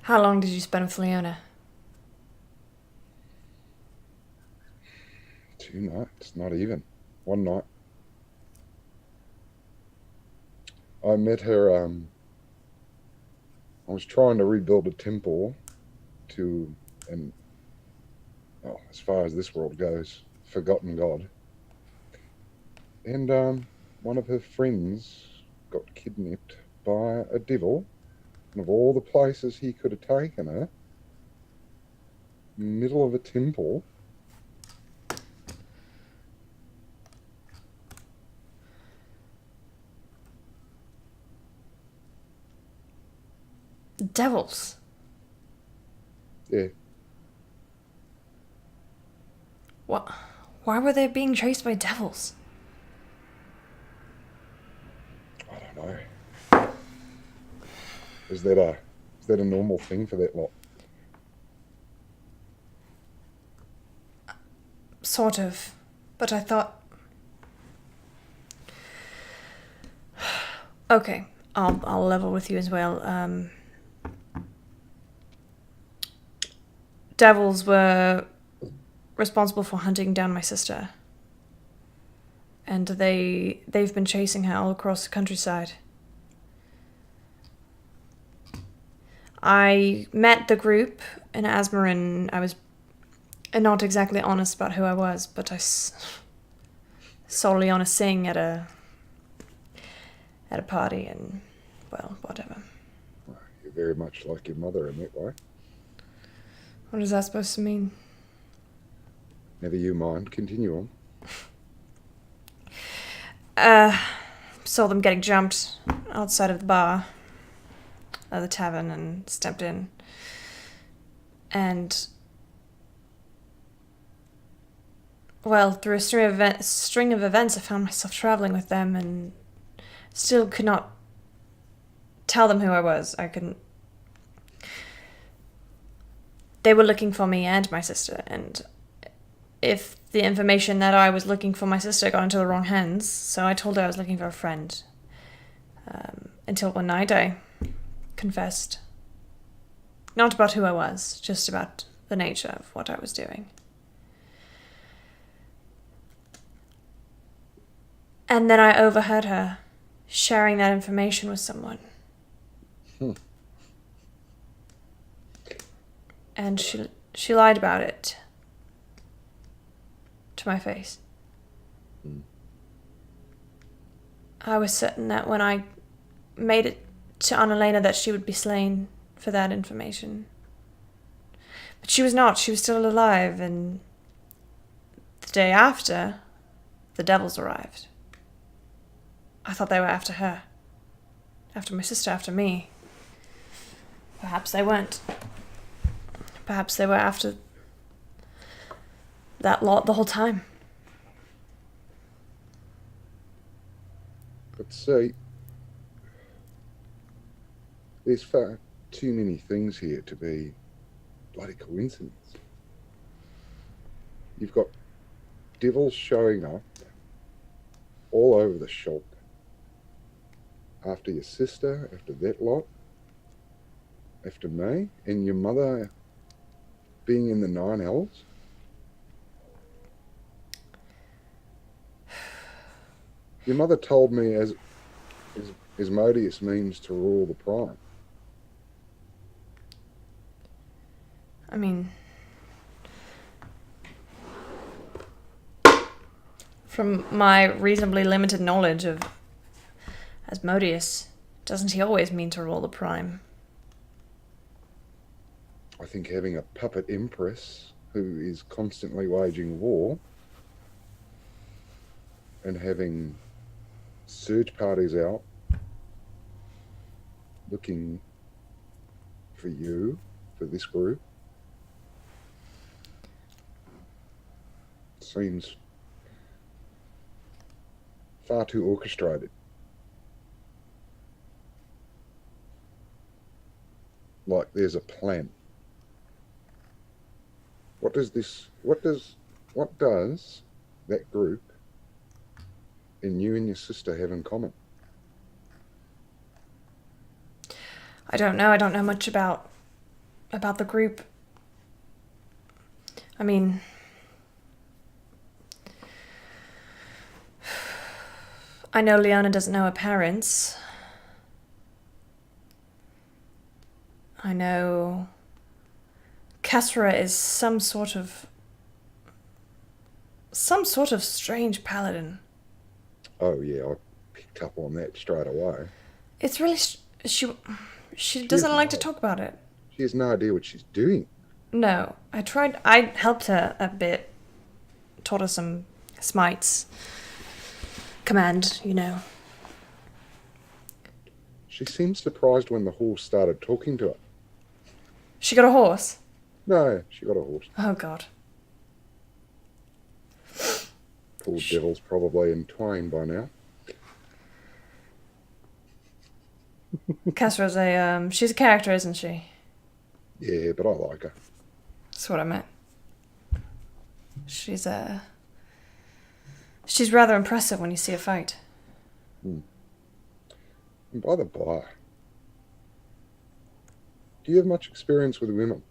S2: How long did you spend with Leona?
S1: 2 nights, not even. 1 night. I met her, I was trying to rebuild a temple to, as far as this world goes, forgotten God. And one of her friends got kidnapped by a devil. And of all the places he could have taken her, middle of a temple.
S2: Devils.
S1: Yeah.
S2: What? Why were they being chased by devils?
S1: I don't know. Is that a normal thing for that lot?
S2: Sort of. But I thought... Okay, I'll level with you as well. Devils were responsible for hunting down my sister. And they've been chasing her all across the countryside. I met the group in Asmarin. I was not exactly honest about who I was, but I saw Leona sing at a party, and, well, whatever.
S1: You're very much like your mother in that way.
S2: What is that supposed to mean?
S1: Never you mind. Continue on.
S2: Saw them getting jumped outside of the bar, the tavern, and stepped in. And, well, through a string of events, I found myself traveling with them, and still could not tell them who I was. I couldn't. They were looking for me and my sister, and if the information that I was looking for my sister got into the wrong hands, so I told her I was looking for a friend. Until one night I confessed. Not about who I was, just about the nature of what I was doing. And then I overheard her sharing that information with someone. And she lied about it to my face. I was certain that when I made it to Annalena that she would be slain for that information. But she was not. She was still alive, and the day after, the devils arrived. I thought they were after her. After my sister, after me. Perhaps they weren't. Perhaps they were after that lot the whole time.
S1: But see, there's far too many things here to be bloody coincidence. You've got devils showing up all over the shop after your sister, after that lot, after me, and your mother being in the 9 Hells. Your mother told me Asmodeus means to rule the prime.
S2: I mean, from my reasonably limited knowledge of Asmodeus, Doesn't he always mean to rule the prime?
S1: I think having a puppet empress who is constantly waging war and having search parties out looking for you, for this group, seems far too orchestrated. Like there's a plan. What does that group and you and your sister have in common?
S2: I don't know. I don't know much about the group. I mean, I know Leona doesn't know her parents. I know Kassra is some sort of strange paladin.
S1: Oh yeah, I picked up on that straight away.
S2: It's really she doesn't like to talk about it.
S1: She has no idea what she's doing.
S2: No, I helped her a bit, taught her some smites, command, you know.
S1: She seemed surprised when the horse started talking to her.
S2: She got a horse?
S1: No, she got a horse.
S2: Oh god.
S1: Poor devil's probably in twain by now.
S2: Kassra's she's a character, isn't she?
S1: Yeah, but I like her.
S2: That's what I meant. She's rather impressive when you see her fight.
S1: And by the by, do you have much experience with women?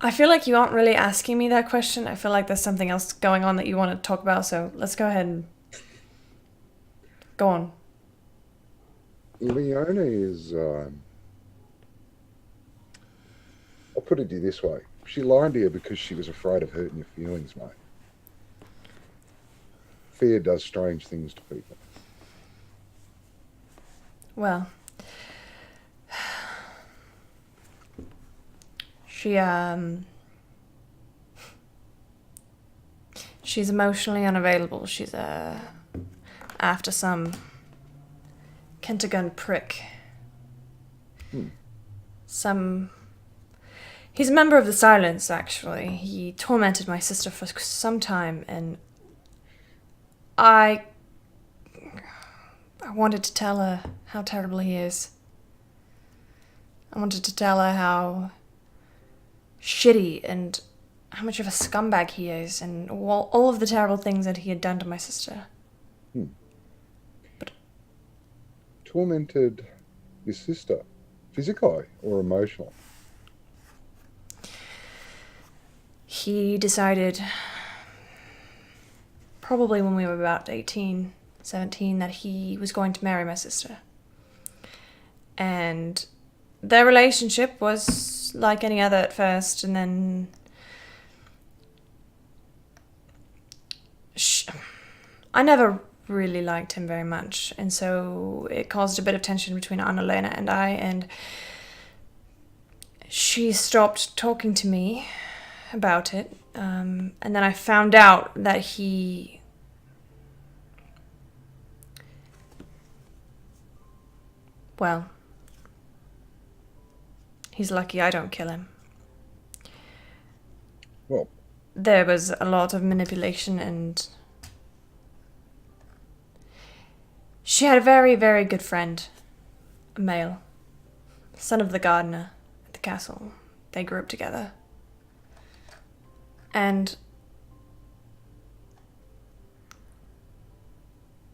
S2: I feel like you aren't really asking me that question. I feel like there's something else going on that you want to talk about, so let's go ahead and go on.
S1: Leona is, I'll put it to you this way. She lied to you because she was afraid of hurting your feelings, mate. Fear does strange things to people.
S2: Well, she's emotionally unavailable. She's after some Kentagon prick. He's a member of the Silence, actually. He tormented my sister for some time, and I wanted to tell her how terrible he is. I wanted to tell her how shitty and how much of a scumbag he is, and all of the terrible things that he had done to my sister.
S1: But tormented your sister, physically or emotionally?
S2: He decided, probably when we were about 18, 17, that he was going to marry my sister. And their relationship was like any other at first, and then I never really liked him very much, and so it caused a bit of tension between Anna-Lena and I, and she stopped talking to me about it, and then I found out that he's lucky I don't kill him.
S1: Well,
S2: there was a lot of manipulation, and she had a very, very good friend, a male, son of the gardener at the castle. They grew up together. And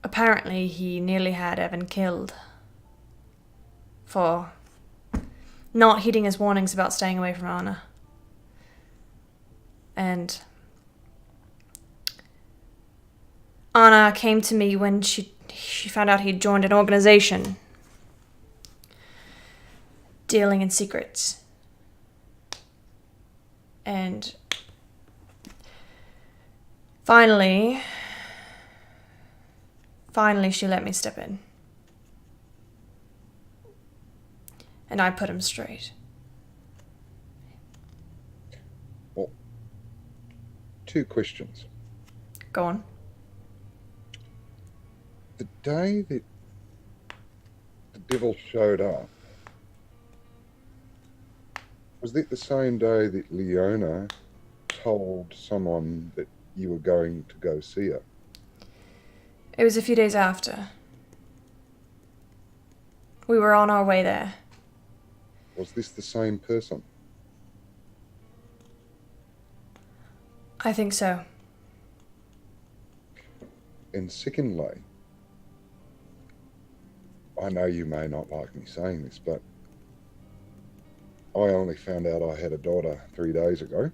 S2: apparently he nearly had Evan killed for not heeding his warnings about staying away from Anna. And Anna came to me when she found out he'd joined an organization dealing in secrets. And finally, Finally, she let me step in. And I put him straight.
S1: Well, two questions.
S2: Go on.
S1: The day that the devil showed up, was that the same day that Leona told someone that you were going to go see her?
S2: It was a few days after. We were on our way there.
S1: Was this the same person?
S2: I think so.
S1: And secondly, I know you may not like me saying this, but I only found out I had a daughter 3 days ago.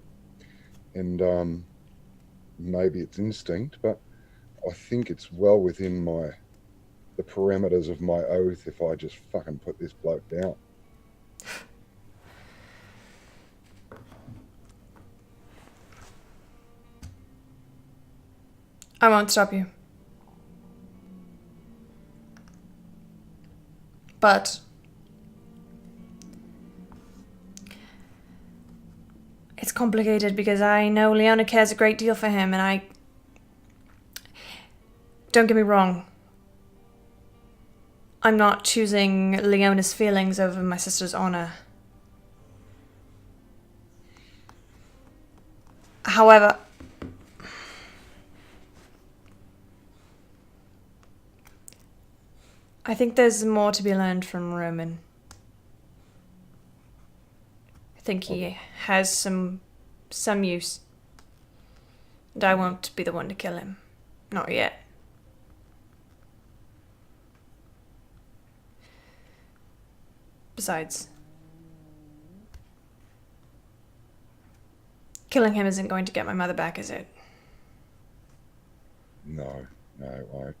S1: And maybe it's instinct, but I think it's well within the parameters of my oath if I just fucking put this bloke down.
S2: I won't stop you. But it's complicated because I know Leona cares a great deal for him, and I... Don't get me wrong. I'm not choosing Leona's feelings over my sister's honor. However, I think there's more to be learned from Roman. I think he has some use. And I won't be the one to kill him. Not yet. Besides, killing him isn't going to get my mother back, is it?
S1: No, it won't.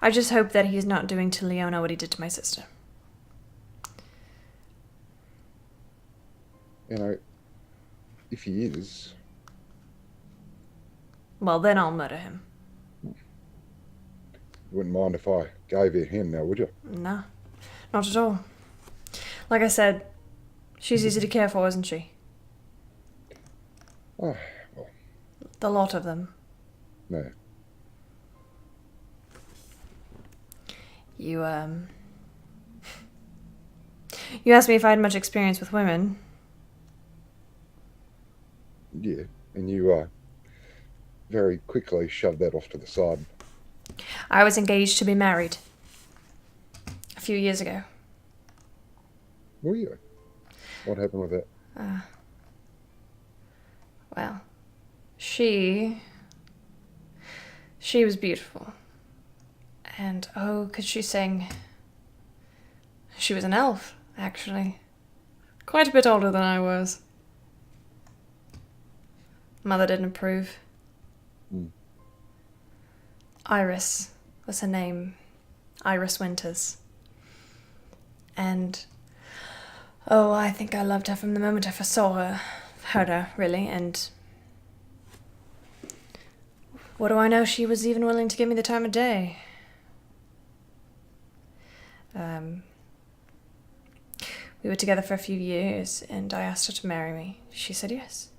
S2: I just hope that he's not doing to Leona what he did to my sister.
S1: You know, if he is...
S2: Well, then I'll murder him.
S1: You wouldn't mind if I gave you a hand now, would you?
S2: No, not at all. Like I said, she's easy to care for, isn't she?
S1: Oh, well,
S2: The lot of them.
S1: no.
S2: You asked me if I had much experience with women.
S1: Yeah, and you very quickly shoved that off to the side.
S2: I was engaged to be married. A few years ago.
S1: Were you? What happened with that?
S2: Well, she was beautiful. And oh, could she sing? She was an elf, actually. Quite a bit older than I was. Mother didn't approve. Iris was her name. Iris Winters. And oh, I think I loved her from the moment I first saw her. Heard her, really, and what do I know, she was even willing to give me the time of day. We were together for a few years, and I asked her to marry me. She said yes.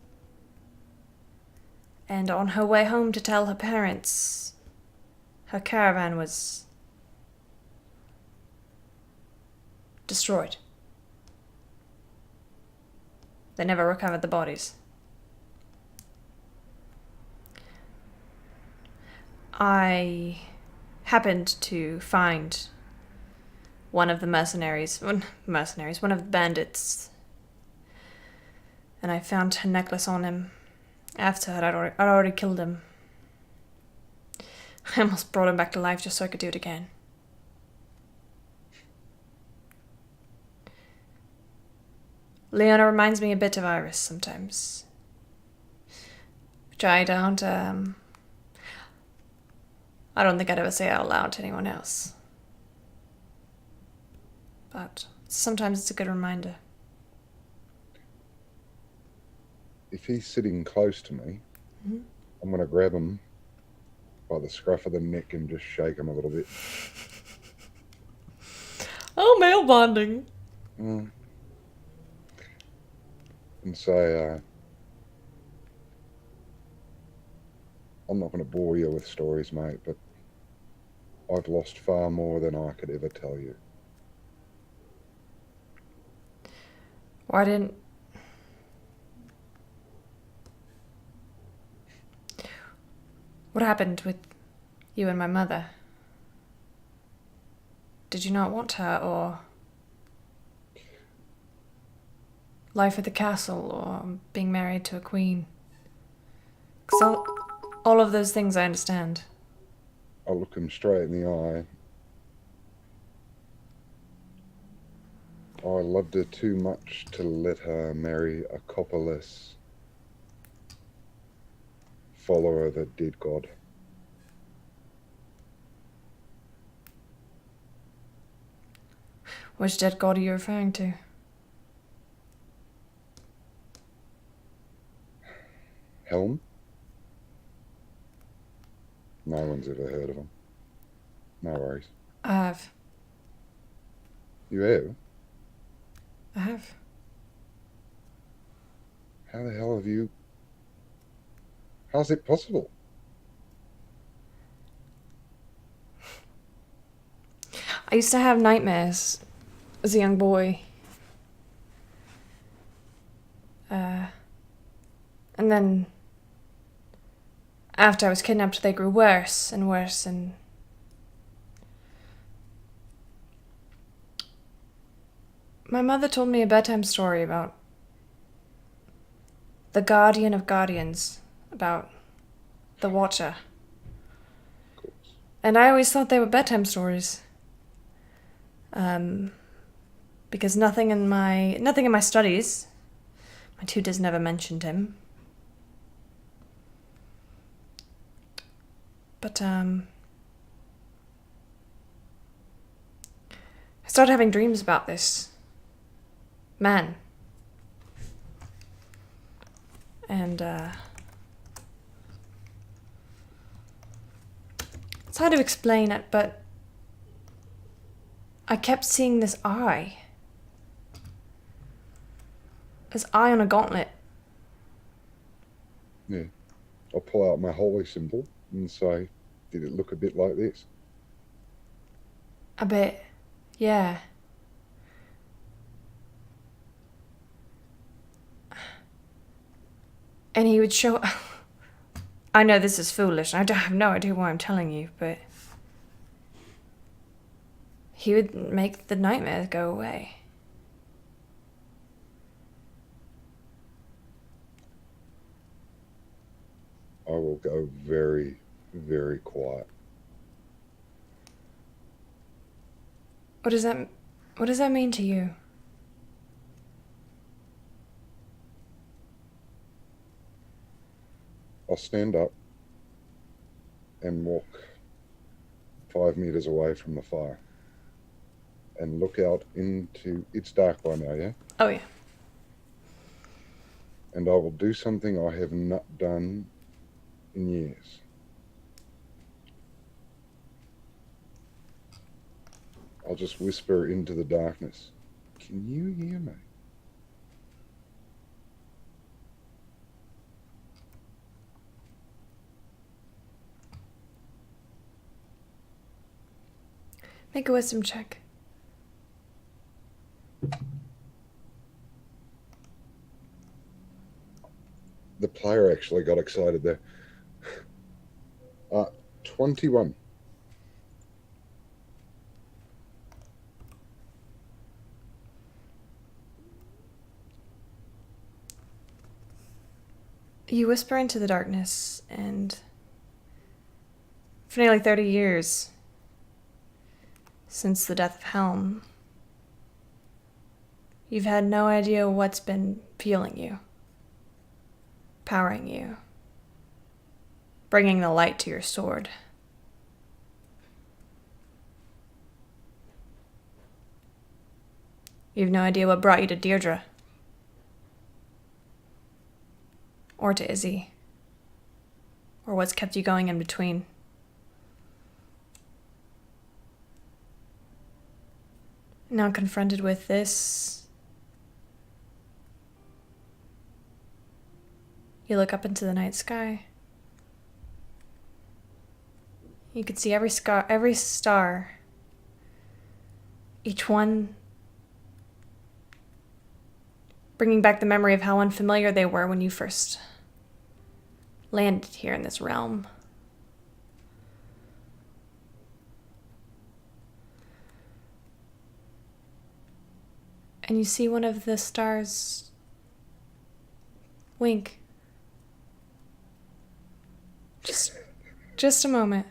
S2: And on her way home to tell her parents, her caravan was destroyed. They never recovered the bodies. I happened to find one of the one of the bandits. And I found her necklace on him after I'd already killed him. I almost brought him back to life just so I could do it again. Leona reminds me a bit of Iris sometimes. Which I don't think I'd ever say out loud to anyone else. But sometimes it's a good reminder.
S1: If he's sitting close to me, I'm going to grab him by the scruff of the neck and just shake him a little bit.
S2: Oh, male bonding.
S1: And say, I'm not going to bore you with stories, mate, but I've lost far more than I could ever tell you.
S2: Why didn't... What happened with you and my mother? Did you not want her, or... life at the castle, or being married to a queen? 'Cause all of those things I understand.
S1: I look him straight in the eye. I loved her too much to let her marry a copperless follower that did God.
S2: Which dead god are you referring to?
S1: Helm? No one's ever heard of him. No worries.
S2: I have.
S1: You have?
S2: I have.
S1: How the hell have you... How's it possible?
S2: I used to have nightmares as a young boy. And then after I was kidnapped, they grew worse and worse, and my mother told me a bedtime story about the guardian of guardians, about the Watcher.
S1: Of course.
S2: And I always thought they were bedtime stories. Because nothing in my studies, my tutors never mentioned him. But I started having dreams about this man. And it's hard to explain it, but I kept seeing this eye. This eye on a gauntlet.
S1: Yeah. I'll pull out my holy symbol and say, did it look a bit like this?
S2: A bit, yeah. And he would show... I know this is foolish, and I have no idea why I'm telling you, but... he would make the nightmares go away.
S1: I will go very, very quiet.
S2: What does that mean to you?
S1: I'll stand up and walk 5 meters away from the fire and look out into... It's dark by now, yeah?
S2: Oh, yeah.
S1: And I will do something I have not done in years. I'll just whisper into the darkness. Can you hear me?
S2: Make a wisdom check.
S1: The player actually got excited there. 21.
S2: You whisper into the darkness, and for nearly 30 years since the death of Helm, you've had no idea what's been fueling you, powering you, bringing the light to your sword. You've no idea what brought you to Deirdre. Or to Izzy. or what's kept you going in between. Now confronted with this, you look up into the night sky. You can see every star, each one bringing back the memory of how unfamiliar they were when you first landed here in this realm. And you see one of the stars wink. Just a moment.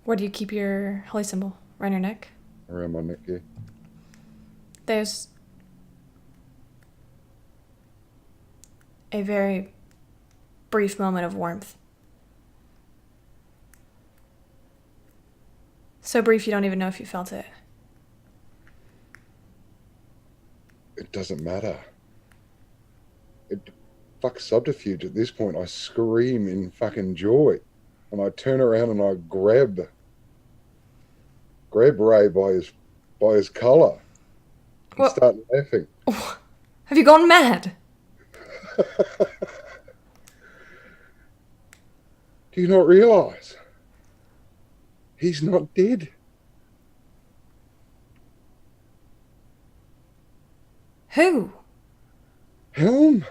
S2: Where do you keep your holy symbol? Around your neck?
S1: Around my neck, yeah.
S2: There's a very brief moment of warmth. So brief you don't even know if you felt it.
S1: It doesn't matter. Fuck subterfuge at this point. I scream in fucking joy. And I turn around and I grab Ray by his collar and start laughing.
S2: Have you gone mad?
S1: Do you not realise? He's not dead.
S2: Who?
S1: Helm.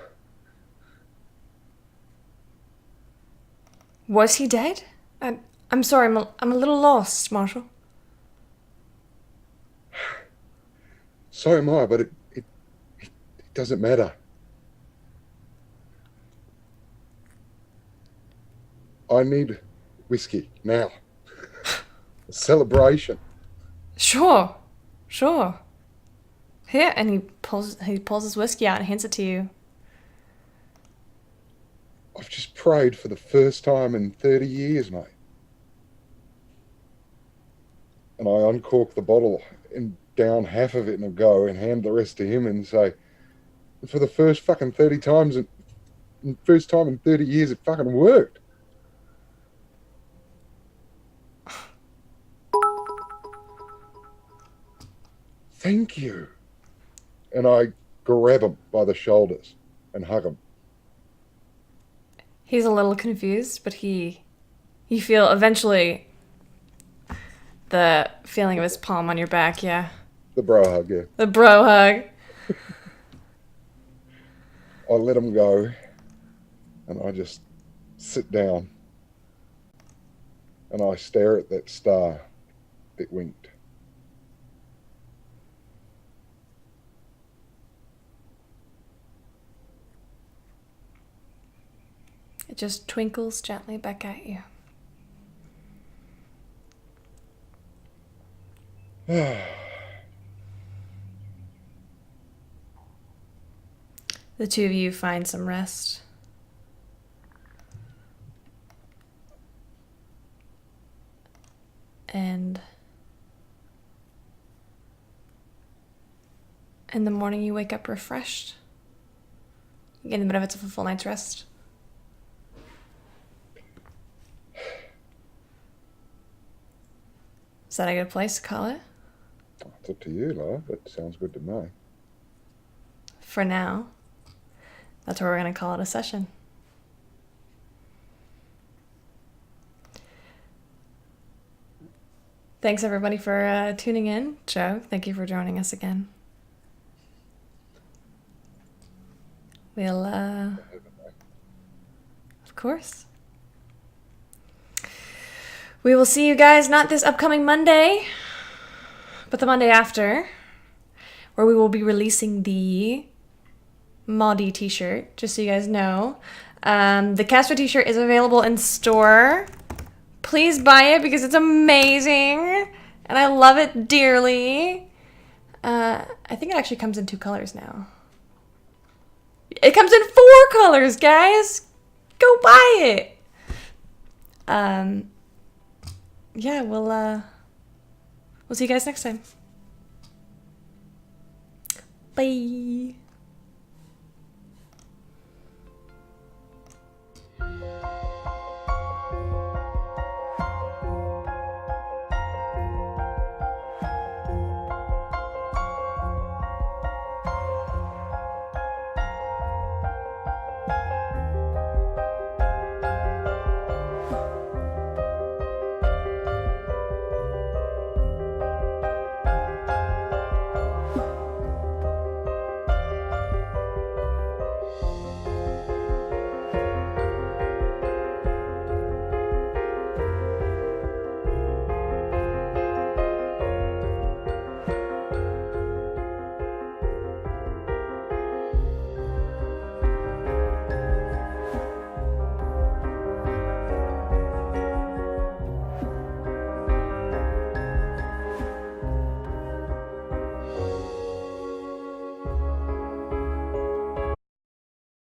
S2: Was he dead? I'm sorry, I'm a little lost, Marshall.
S1: So am I, but it doesn't matter. I need whiskey now. A celebration.
S2: Sure. Here, and he pulls his whiskey out and hands it to you.
S1: I've just prayed for the first time in 30 years, mate. And I uncork the bottle and down half of it in a go and hand the rest to him and say, for the first fucking 30 times, and first time in 30 years, it fucking worked. Thank you. And I grab him by the shoulders and hug him.
S2: He's a little confused, but you feel eventually the feeling of his palm on your back, yeah.
S1: The bro hug, yeah.
S2: The bro hug.
S1: I let him go and I just sit down and I stare at that star that winked.
S2: It just twinkles gently back at you. The two of you find some rest. And in the morning you wake up refreshed. You get the benefits of a full night's rest. Is that a good place to call it?
S1: It's up to you, love. It sounds good to me.
S2: For now, that's where we're going to call it a session. Thanks, everybody, for tuning in. Joe, thank you for joining us again. We'll, of course. We will see you guys not this upcoming Monday, but the Monday after, where we will be releasing the Maudie t-shirt, just so you guys know. The Casper t-shirt is available in store. Please buy it because it's amazing and I love it dearly. I think it actually comes in 2 colors now. It comes in 4 colors, guys. Go buy it. Yeah, we'll see you guys next time. Bye.